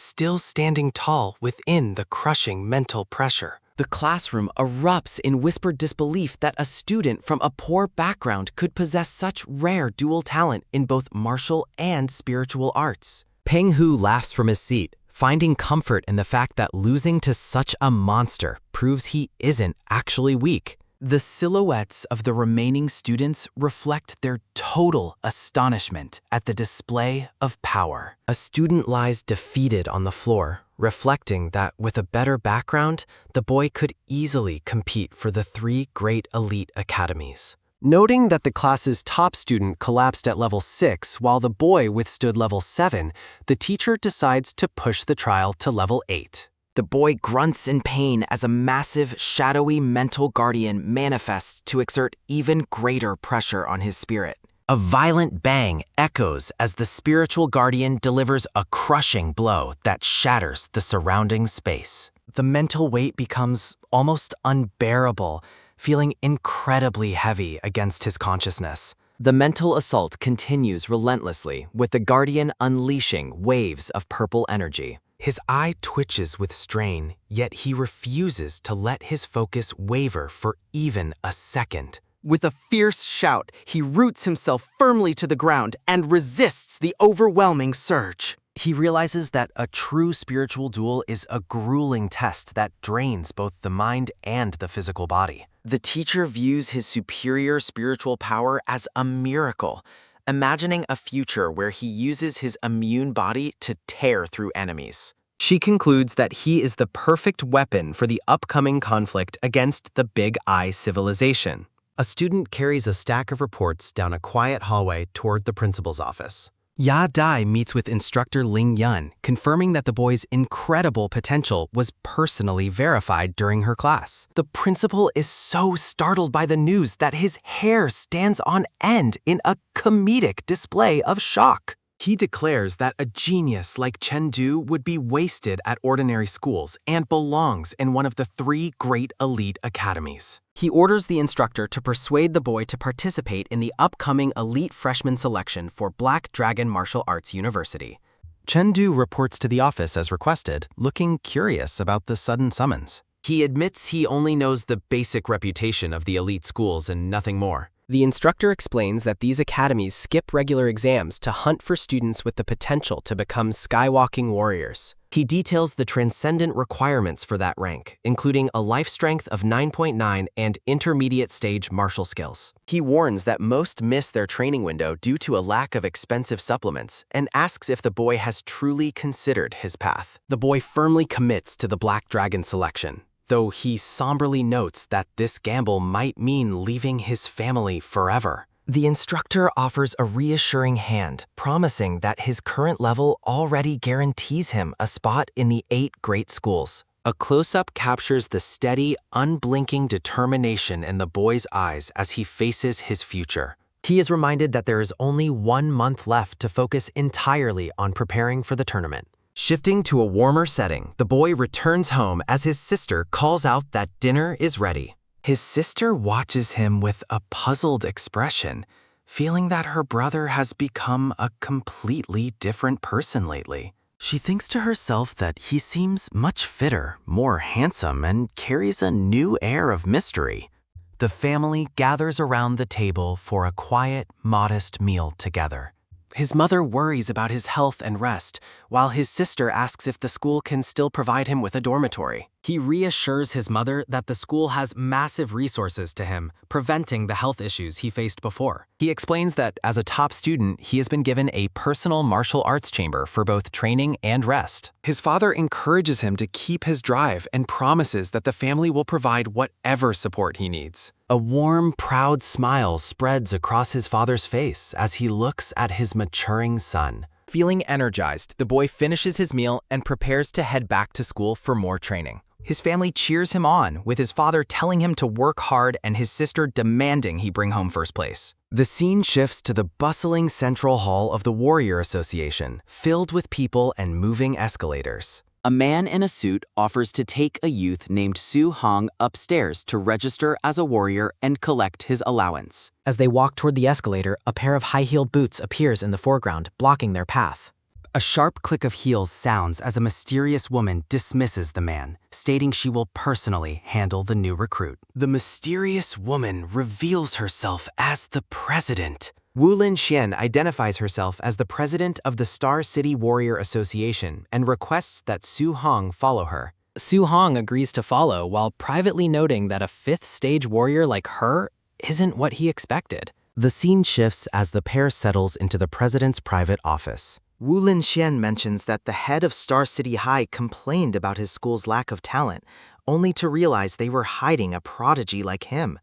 still standing tall within the crushing mental pressure. The classroom erupts in whispered disbelief that a student from a poor background could possess such rare dual talent in both martial and spiritual arts. Peng Hu laughs from his seat, finding comfort in the fact that losing to such a monster proves he isn't actually weak. The silhouettes of the remaining students reflect their total astonishment at the display of power. A student lies defeated on the floor, reflecting that with a better background, the boy could easily compete for the 3 great elite academies. Noting that the class's top student collapsed at level 6 while the boy withstood level 7, the teacher decides to push the trial to level 8. The boy grunts in pain as a massive, shadowy mental guardian manifests to exert even greater pressure on his spirit. A violent bang echoes as the spiritual guardian delivers a crushing blow that shatters the surrounding space. The mental weight becomes almost unbearable, feeling incredibly heavy against his consciousness. The mental assault continues relentlessly, with the guardian unleashing waves of purple energy. His eye twitches with strain, yet he refuses to let his focus waver for even a second. With a fierce shout, he roots himself firmly to the ground and resists the overwhelming surge. He realizes that a true spiritual duel is a grueling test that drains both the mind and the physical body. The teacher views his superior spiritual power as a miracle, imagining a future where he uses his immune body to tear through enemies. She concludes that he is the perfect weapon for the upcoming conflict against the Big Eye civilization. A student carries a stack of reports down a quiet hallway toward the principal's office. Ya Dai meets with instructor Ling Yun, confirming that the boy's incredible potential was personally verified during her class. The principal is so startled by the news that his hair stands on end in a comedic display of shock. He declares that a genius like Chen Du would be wasted at ordinary schools and belongs in one of the 3 great elite academies. He orders the instructor to persuade the boy to participate in the upcoming elite freshman selection for Black Dragon Martial Arts University. Chen Du reports to the office as requested, looking curious about the sudden summons. He admits he only knows the basic reputation of the elite schools and nothing more. The instructor explains that these academies skip regular exams to hunt for students with the potential to become skywalking warriors. He details the transcendent requirements for that rank, including a life strength of 9.9 and intermediate stage martial skills. He warns that most miss their training window due to a lack of expensive supplements and asks if the boy has truly considered his path. The boy firmly commits to the Black Dragon selection, though he somberly notes that this gamble might mean leaving his family forever. The instructor offers a reassuring hand, promising that his current level already guarantees him a spot in the 8 great schools. A close-up captures the steady, unblinking determination in the boy's eyes as he faces his future. He is reminded that there is only 1 month left to focus entirely on preparing for the tournament. Shifting to a warmer setting, the boy returns home as his sister calls out that dinner is ready. His sister watches him with a puzzled expression, feeling that her brother has become a completely different person lately. She thinks to herself that he seems much fitter, more handsome, and carries a new air of mystery. The family gathers around the table for a quiet, modest meal together. His mother worries about his health and rest, while his sister asks if the school can still provide him with a dormitory. He reassures his mother that the school has massive resources to him, preventing the health issues he faced before. He explains that as a top student, he has been given a personal martial arts chamber for both training and rest. His father encourages him to keep his drive and promises that the family will provide whatever support he needs. A warm, proud smile spreads across his father's face as he looks at his maturing son. Feeling energized, the boy finishes his meal and prepares to head back to school for more training. His family cheers him on, with his father telling him to work hard and his sister demanding he bring home first place. The scene shifts to the bustling central hall of the Warrior Association, filled with people and moving escalators. A man in a suit offers to take a youth named Su Hong upstairs to register as a warrior and collect his allowance. As they walk toward the escalator, a pair of high-heeled boots appears in the foreground, blocking their path. A sharp click of heels sounds as a mysterious woman dismisses the man, stating she will personally handle the new recruit. The mysterious woman reveals herself as the president. Wu Linxian identifies herself as the president of the Star City Warrior Association and requests that Su Hong follow her. Su Hong agrees to follow while privately noting that a 5th stage warrior like her isn't what he expected. The scene shifts as the pair settles into the president's private office. Wu Linxian mentions that the head of Star City High complained about his school's lack of talent, only to realize they were hiding a prodigy like him.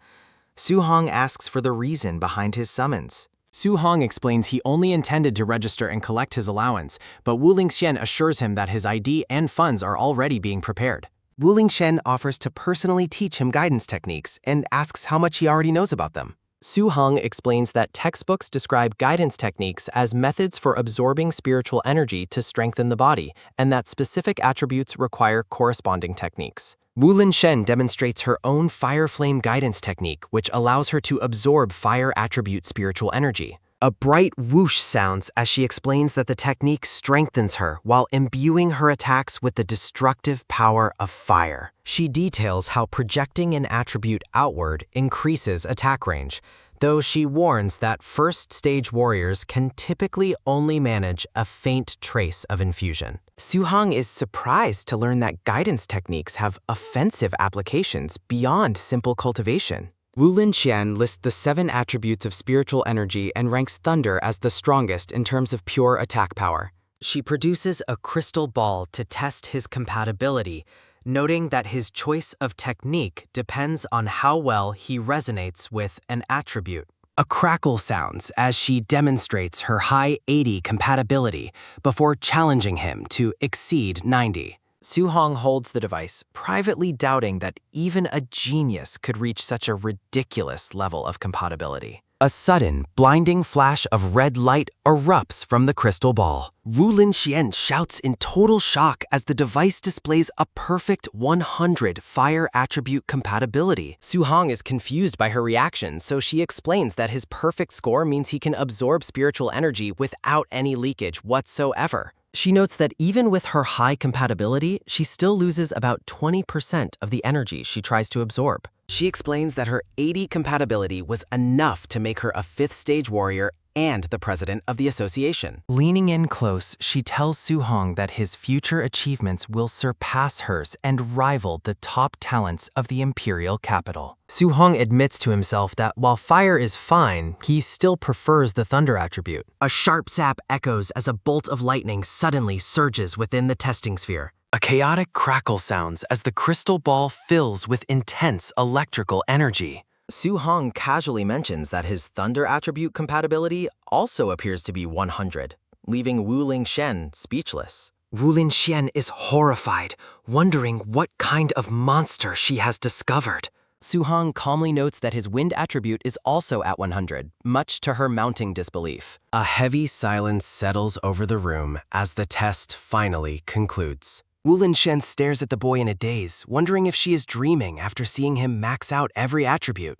Su Hong asks for the reason behind his summons. Su Hong explains he only intended to register and collect his allowance, but Wu Lingxian assures him that his ID and funds are already being prepared. Wu Lingxian offers to personally teach him guidance techniques and asks how much he already knows about them. Su Hong explains that textbooks describe guidance techniques as methods for absorbing spiritual energy to strengthen the body, and that specific attributes require corresponding techniques. Wu Linshen demonstrates her own fire flame guidance technique, which allows her to absorb fire attribute spiritual energy. A bright whoosh sounds as she explains that the technique strengthens her while imbuing her attacks with the destructive power of fire. She details how projecting an attribute outward increases attack range, though she warns that first-stage warriors can typically only manage a faint trace of infusion. Su-hong is surprised to learn that guidance techniques have offensive applications beyond simple cultivation. Wulin Qian lists the 7 attributes of spiritual energy and ranks thunder as the strongest in terms of pure attack power. She produces a crystal ball to test his compatibility, noting that his choice of technique depends on how well he resonates with an attribute. A crackle sounds as she demonstrates her high 80 compatibility before challenging him to exceed 90. Su-hong holds the device, privately doubting that even a genius could reach such a ridiculous level of compatibility. A sudden, blinding flash of red light erupts from the crystal ball. Wulin Qian shouts in total shock as the device displays a perfect 100 fire attribute compatibility. Su-hong is confused by her reaction, so she explains that his perfect score means he can absorb spiritual energy without any leakage whatsoever. She notes that even with her high compatibility, she still loses about 20% of the energy she tries to absorb. She explains that her 80 compatibility was enough to make her a 5th-stage warrior and the president of the association. Leaning in close, she tells Su-hong that his future achievements will surpass hers and rival the top talents of the imperial capital. Su-hong admits to himself that while fire is fine, he still prefers the thunder attribute. A sharp zap echoes as a bolt of lightning suddenly surges within the testing sphere. A chaotic crackle sounds as the crystal ball fills with intense electrical energy. Su-hong casually mentions that his thunder attribute compatibility also appears to be 100, leaving Wulin Qian speechless. Wulin Qian is horrified, wondering what kind of monster she has discovered. Su-hong calmly notes that his wind attribute is also at 100, much to her mounting disbelief. A heavy silence settles over the room as the test finally concludes. Wulin Qian stares at the boy in a daze, wondering if she is dreaming after seeing him max out every attribute.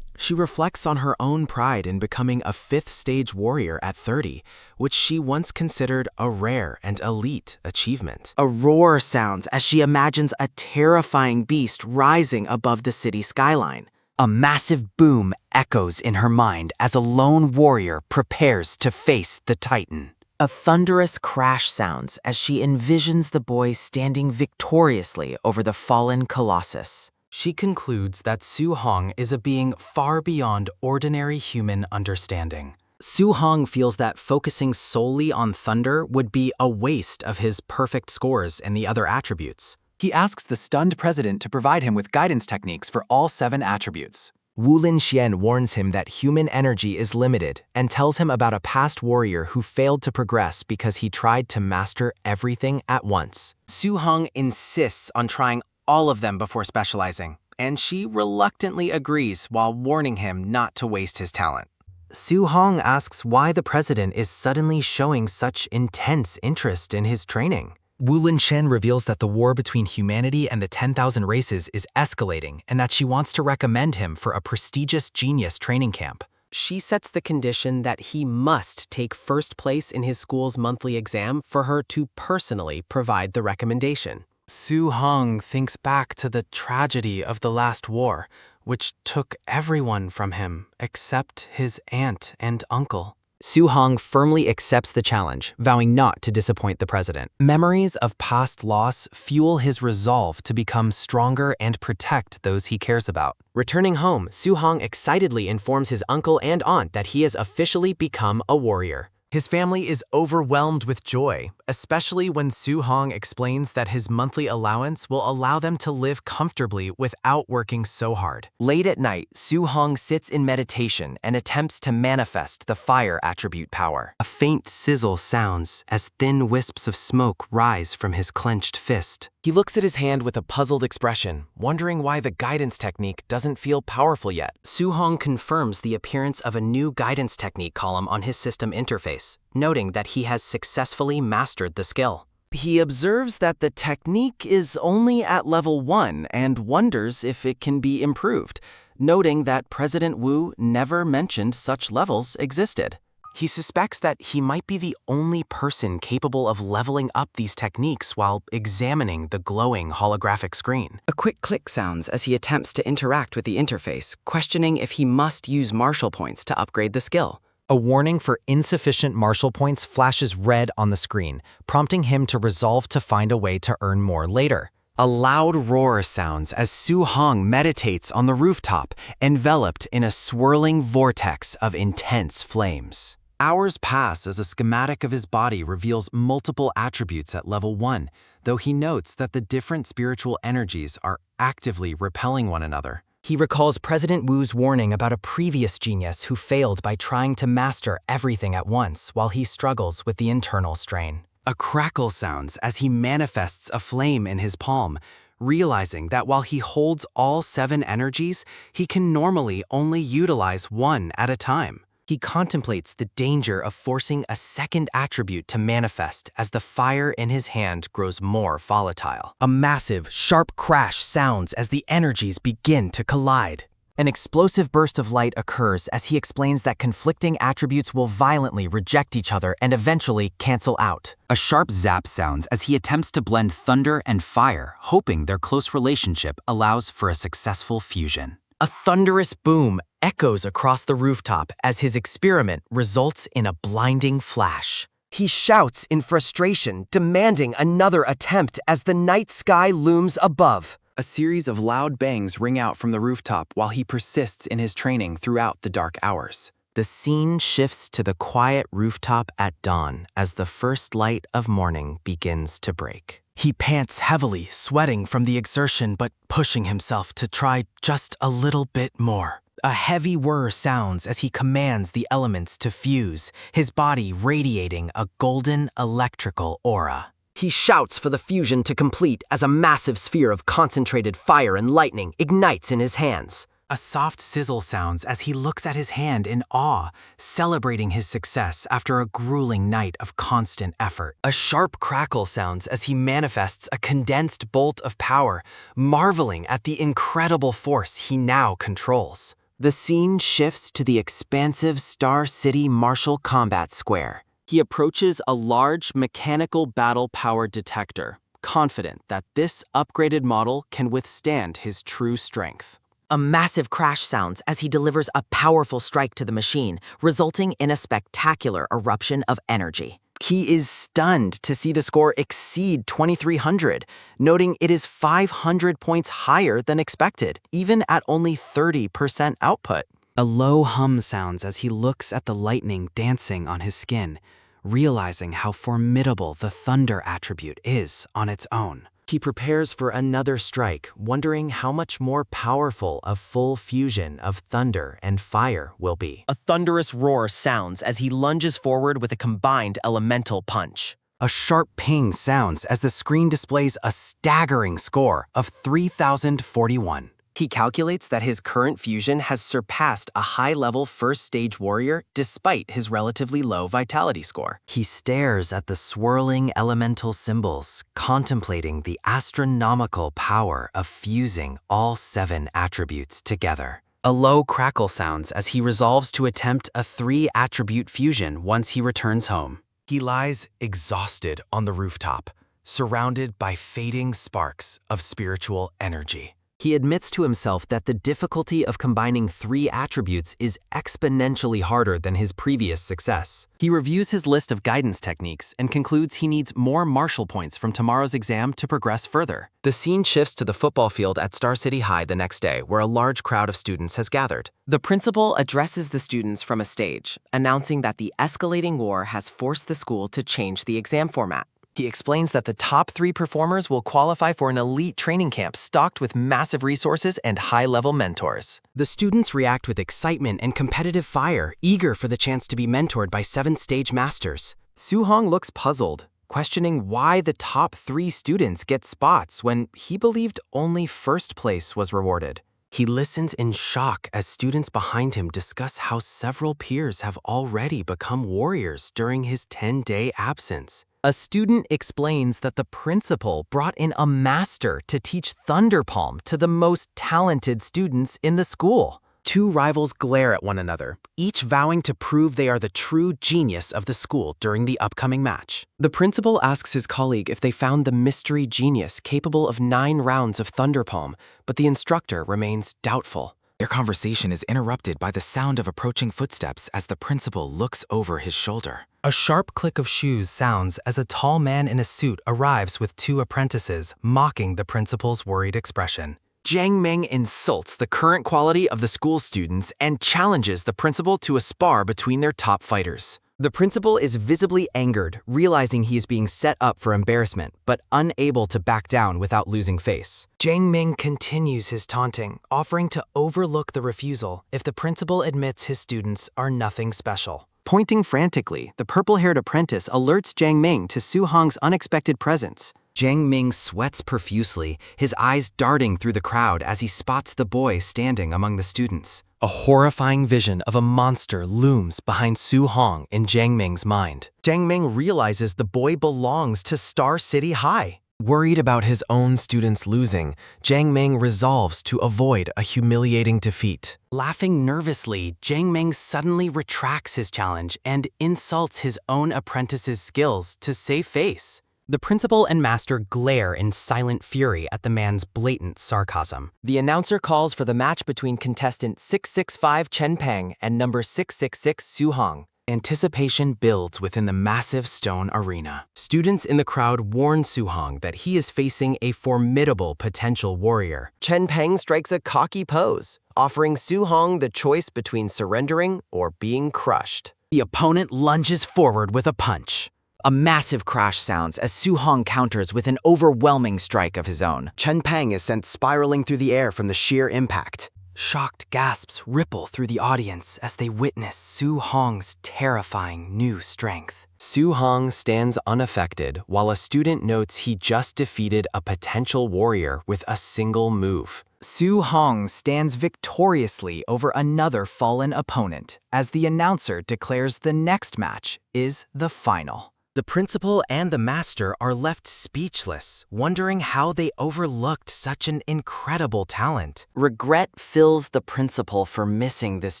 She reflects on her own pride in becoming a 5th-stage warrior at 30, which she once considered a rare and elite achievement. A roar sounds as she imagines a terrifying beast rising above the city skyline. A massive boom echoes in her mind as a lone warrior prepares to face the Titan. A thunderous crash sounds as she envisions the boy standing victoriously over the fallen colossus. She concludes that Su-hong is a being far beyond ordinary human understanding. Su-hong feels that focusing solely on thunder would be a waste of his perfect scores in the other attributes. He asks the stunned president to provide him with guidance techniques for all 7 attributes. Wulin Qian warns him that human energy is limited and tells him about a past warrior who failed to progress because he tried to master everything at once. Su-hong insists on trying all of them before specializing, and she reluctantly agrees while warning him not to waste his talent. Su-hong asks why the president is suddenly showing such intense interest in his training. Wulin Qian reveals that the war between humanity and the 10,000 races is escalating and that she wants to recommend him for a prestigious genius training camp. She sets the condition that he must take first place in his school's monthly exam for her to personally provide the recommendation. Su-hong thinks back to the tragedy of the last war, which took everyone from him except his aunt and uncle. Su-hong firmly accepts the challenge, vowing not to disappoint the president. Memories of past loss fuel his resolve to become stronger and protect those he cares about. Returning home, Su-hong excitedly informs his uncle and aunt that he has officially become a warrior. His family is overwhelmed with joy, especially when Su-hong explains that his monthly allowance will allow them to live comfortably without working so hard. Late at night, Su-hong sits in meditation and attempts to manifest the fire attribute power. A faint sizzle sounds as thin wisps of smoke rise from his clenched fist. He looks at his hand with a puzzled expression, wondering why the guidance technique doesn't feel powerful yet. Su-hong confirms the appearance of a new guidance technique column on his system interface, noting that he has successfully mastered the skill. He observes that the technique is only at level 1 and wonders if it can be improved, noting that President Wu never mentioned such levels existed. He suspects that he might be the only person capable of leveling up these techniques while examining the glowing holographic screen. A quick click sounds as he attempts to interact with the interface, questioning if he must use martial points to upgrade the skill. A warning for insufficient martial points flashes red on the screen, prompting him to resolve to find a way to earn more later. A loud roar sounds as Su Hong meditates on the rooftop, enveloped in a swirling vortex of intense flames. Hours pass as a schematic of his body reveals multiple attributes at level 1, though he notes that the different spiritual energies are actively repelling one another. He recalls President Wu's warning about a previous genius who failed by trying to master everything at once while he struggles with the internal strain. A crackle sounds as he manifests a flame in his palm, realizing that while he holds all 7 energies, he can normally only utilize 1 at a time. He contemplates the danger of forcing a second attribute to manifest as the fire in his hand grows more volatile. A massive, sharp crash sounds as the energies begin to collide. An explosive burst of light occurs as he explains that conflicting attributes will violently reject each other and eventually cancel out. A sharp zap sounds as he attempts to blend thunder and fire, hoping their close relationship allows for a successful fusion. A thunderous boom echoes across the rooftop as his experiment results in a blinding flash. He shouts in frustration, demanding another attempt as the night sky looms above. A series of loud bangs ring out from the rooftop while he persists in his training throughout the dark hours. The scene shifts to the quiet rooftop at dawn as the first light of morning begins to break. He pants heavily, sweating from the exertion but pushing himself to try just a little bit more. A heavy whir sounds as he commands the elements to fuse, his body radiating a golden electrical aura. He shouts for the fusion to complete as a massive sphere of concentrated fire and lightning ignites in his hands. A soft sizzle sounds as he looks at his hand in awe, celebrating his success after a grueling night of constant effort. A sharp crackle sounds as he manifests a condensed bolt of power, marveling at the incredible force he now controls. The scene shifts to the expansive Star City Martial Combat Square. He approaches a large mechanical battle power detector, confident that this upgraded model can withstand his true strength. A massive crash sounds as he delivers a powerful strike to the machine, resulting in a spectacular eruption of energy. He is stunned to see the score exceed 2,300, noting it is 500 points higher than expected, even at only 30% output. A low hum sounds as he looks at the lightning dancing on his skin, realizing how formidable the thunder attribute is on its own. He prepares for another strike, wondering how much more powerful a full fusion of thunder and fire will be. A thunderous roar sounds as he lunges forward with a combined elemental punch. A sharp ping sounds as the screen displays a staggering score of 3,041. He calculates that his current fusion has surpassed a high-level first-stage warrior despite his relatively low vitality score. He stares at the swirling elemental symbols, contemplating the astronomical power of fusing all 7 attributes together. A low crackle sounds as he resolves to attempt a 3-attribute fusion once he returns home. He lies exhausted on the rooftop, surrounded by fading sparks of spiritual energy. He admits to himself that the difficulty of combining 3 attributes is exponentially harder than his previous success. He reviews his list of guidance techniques and concludes he needs more martial points from tomorrow's exam to progress further. The scene shifts to the football field at Star City High the next day, where a large crowd of students has gathered. The principal addresses the students from a stage, announcing that the escalating war has forced the school to change the exam format. He explains that the top 3 performers will qualify for an elite training camp stocked with massive resources and high-level mentors. The students react with excitement and competitive fire, eager for the chance to be mentored by 7 stage masters. Su Hong looks puzzled, questioning why the top 3 students get spots when he believed only first place was rewarded. He listens in shock as students behind him discuss how several peers have already become warriors during his 10-day absence. A student explains that the principal brought in a master to teach Thunder Palm to the most talented students in the school. Two rivals glare at one another, each vowing to prove they are the true genius of the school during the upcoming match. The principal asks his colleague if they found the mystery genius capable of 9 rounds of Thunderpalm, but the instructor remains doubtful. Their conversation is interrupted by the sound of approaching footsteps as the principal looks over his shoulder. A sharp click of shoes sounds as a tall man in a suit arrives with 2 apprentices, mocking the principal's worried expression. Jiang Ming insults the current quality of the school students and challenges the principal to a spar between their top fighters. The principal is visibly angered, realizing he is being set up for embarrassment, but unable to back down without losing face. Jiang Ming continues his taunting, offering to overlook the refusal if the principal admits his students are nothing special. Pointing frantically, the purple-haired apprentice alerts Jiang Ming to Su Hong's unexpected presence. Jiang Ming sweats profusely, his eyes darting through the crowd as he spots the boy standing among the students. A horrifying vision of a monster looms behind Su Hong in Jiang Ming's mind. Jiang Ming realizes the boy belongs to Star City High. Worried about his own students losing, Jiang Ming resolves to avoid a humiliating defeat. Laughing nervously, Jiang Ming suddenly retracts his challenge and insults his own apprentice's skills to save face. The principal and master glare in silent fury at the man's blatant sarcasm. The announcer calls for the match between contestant 665 Chen Peng and number 666 Su Hong. Anticipation builds within the massive stone arena. Students in the crowd warn Su Hong that he is facing a formidable potential warrior. Chen Peng strikes a cocky pose, offering Su Hong the choice between surrendering or being crushed. The opponent lunges forward with a punch. A massive crash sounds as Su Hong counters with an overwhelming strike of his own. Chen Peng is sent spiraling through the air from the sheer impact. Shocked gasps ripple through the audience as they witness Su Hong's terrifying new strength. Su Hong stands unaffected while a student notes he just defeated a potential warrior with a single move. Su Hong stands victoriously over another fallen opponent as the announcer declares the next match is the final. The principal and the master are left speechless, wondering how they overlooked such an incredible talent. Regret fills the principal for missing this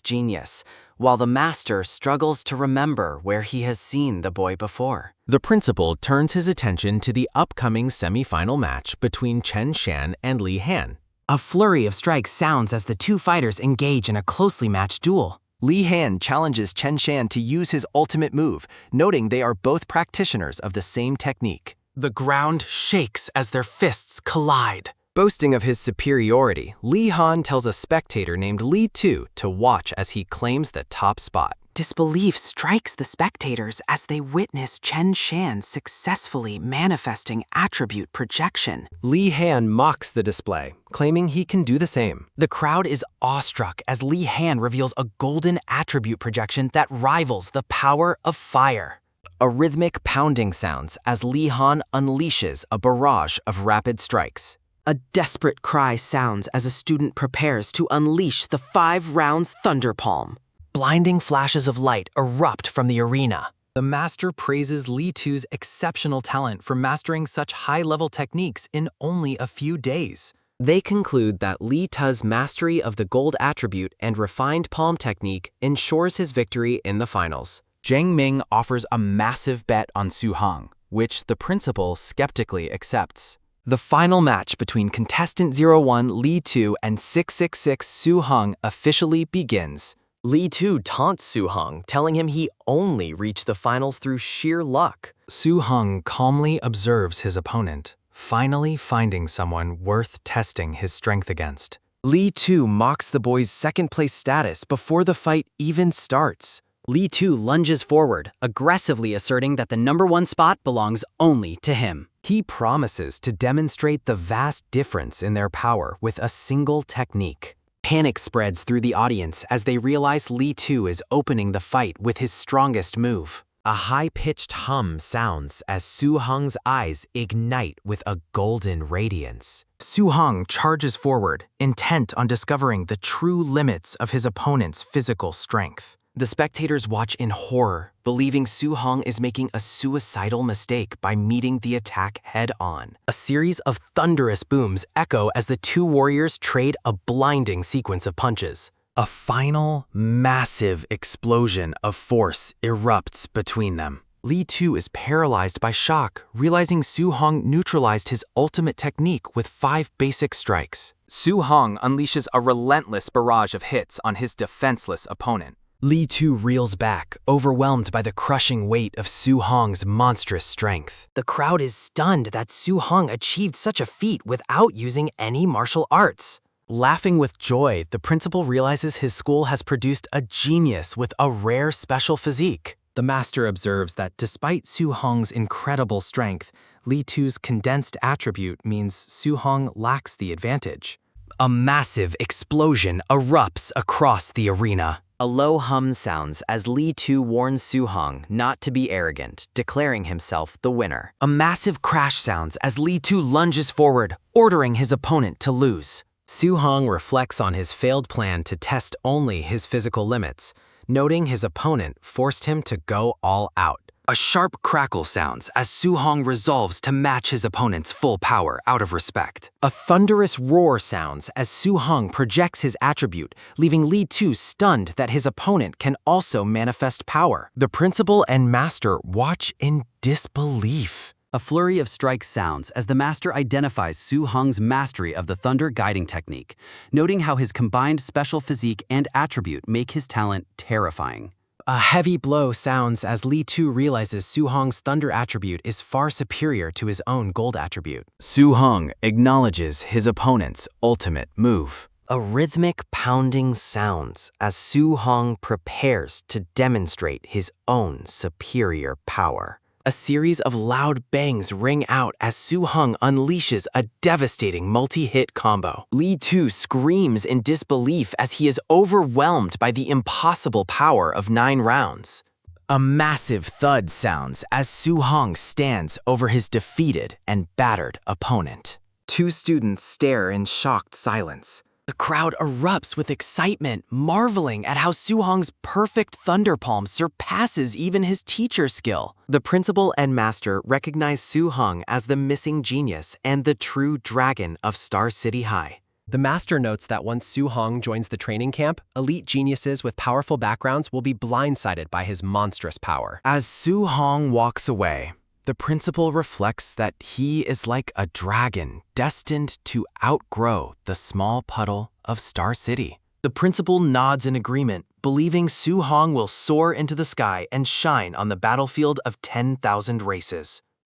genius, while the master struggles to remember where he has seen the boy before. The principal turns his attention to the upcoming semi-final match between Chen Shan and Li Han. A flurry of strikes sounds as the 2 fighters engage in a closely matched duel. Li Han challenges Chen Shan to use his ultimate move, noting they are both practitioners of the same technique. The ground shakes as their fists collide. Boasting of his superiority, Li Han tells a spectator named Li Tu to watch as he claims the top spot. Disbelief strikes the spectators as they witness Chen Shan successfully manifesting attribute projection. Li Han mocks the display, claiming he can do the same. The crowd is awestruck as Li Han reveals a golden attribute projection that rivals the power of fire. A rhythmic pounding sounds as Li Han unleashes a barrage of rapid strikes. A desperate cry sounds as a student prepares to unleash the 5 rounds Thunderpalm. Blinding flashes of light erupt from the arena. The master praises Li Tu's exceptional talent for mastering such high-level techniques in only a few days. They conclude that Li Tu's mastery of the gold attribute and refined palm technique ensures his victory in the finals. Jiang Ming offers a massive bet on Su Hong, which the principal skeptically accepts. The final match between contestant 01 Li Tu and 666 Su Hong officially begins. Li Tu taunts Su Hong, telling him he only reached the finals through sheer luck. Su Hong calmly observes his opponent, finally finding someone worth testing his strength against. Li Tu mocks the boy's second-place status before the fight even starts. Li Tu lunges forward, aggressively asserting that the number 1 spot belongs only to him. He promises to demonstrate the vast difference in their power with a single technique. Panic spreads through the audience as they realize Li Tu is opening the fight with his strongest move. A high-pitched hum sounds as Su Hong's eyes ignite with a golden radiance. Su Hong charges forward, intent on discovering the true limits of his opponent's physical strength. The spectators watch in horror, believing Su Hong is making a suicidal mistake by meeting the attack head-on. A series of thunderous booms echo as the 2 warriors trade a blinding sequence of punches. A final, massive explosion of force erupts between them. Li Tu is paralyzed by shock, realizing Su Hong neutralized his ultimate technique with 5 basic strikes. Su Hong unleashes a relentless barrage of hits on his defenseless opponent. Li Tu reels back, overwhelmed by the crushing weight of Su Hong's monstrous strength. The crowd is stunned that Su Hong achieved such a feat without using any martial arts. Laughing with joy, the principal realizes his school has produced a genius with a rare special physique. The master observes that despite Su Hong's incredible strength, Li Tu's condensed attribute means Su Hong lacks the advantage. A massive explosion erupts across the arena. A low hum sounds as Li Tu warns Su Hong not to be arrogant, declaring himself the winner. A massive crash sounds as Li Tu lunges forward, ordering his opponent to lose. Su Hong reflects on his failed plan to test only his physical limits, noting his opponent forced him to go all out. A sharp crackle sounds as Su Hong resolves to match his opponent's full power out of respect. A thunderous roar sounds as Su Hong projects his attribute, leaving Li Tu stunned that his opponent can also manifest power. The principal and master watch in disbelief. A flurry of strikes sounds as the master identifies Su Hong's mastery of the thunder guiding technique, noting how his combined special physique and attribute make his talent terrifying. A heavy blow sounds as Li Tu realizes Su Hong's thunder attribute is far superior to his own gold attribute. Su Hong acknowledges his opponent's ultimate move. A rhythmic pounding sounds as Su Hong prepares to demonstrate his own superior power. A series of loud bangs ring out as Su Hong unleashes a devastating multi-hit combo. Li Tu screams in disbelief as he is overwhelmed by the impossible power of 9 rounds. A massive thud sounds as Su Hong stands over his defeated and battered opponent. 2 students stare in shocked silence. The crowd erupts with excitement, marveling at how Su Hong's perfect thunder palm surpasses even his teacher's skill. The principal and master recognize Su Hong as the missing genius and the true dragon of Star City High. The master notes that once Su Hong joins the training camp, elite geniuses with powerful backgrounds will be blindsided by his monstrous power. As Su Hong walks away, the principal reflects that he is like a dragon destined to outgrow the small puddle of Star City. The principal nods in agreement, believing Su Hong will soar into the sky and shine on the battlefield of 10,000 races.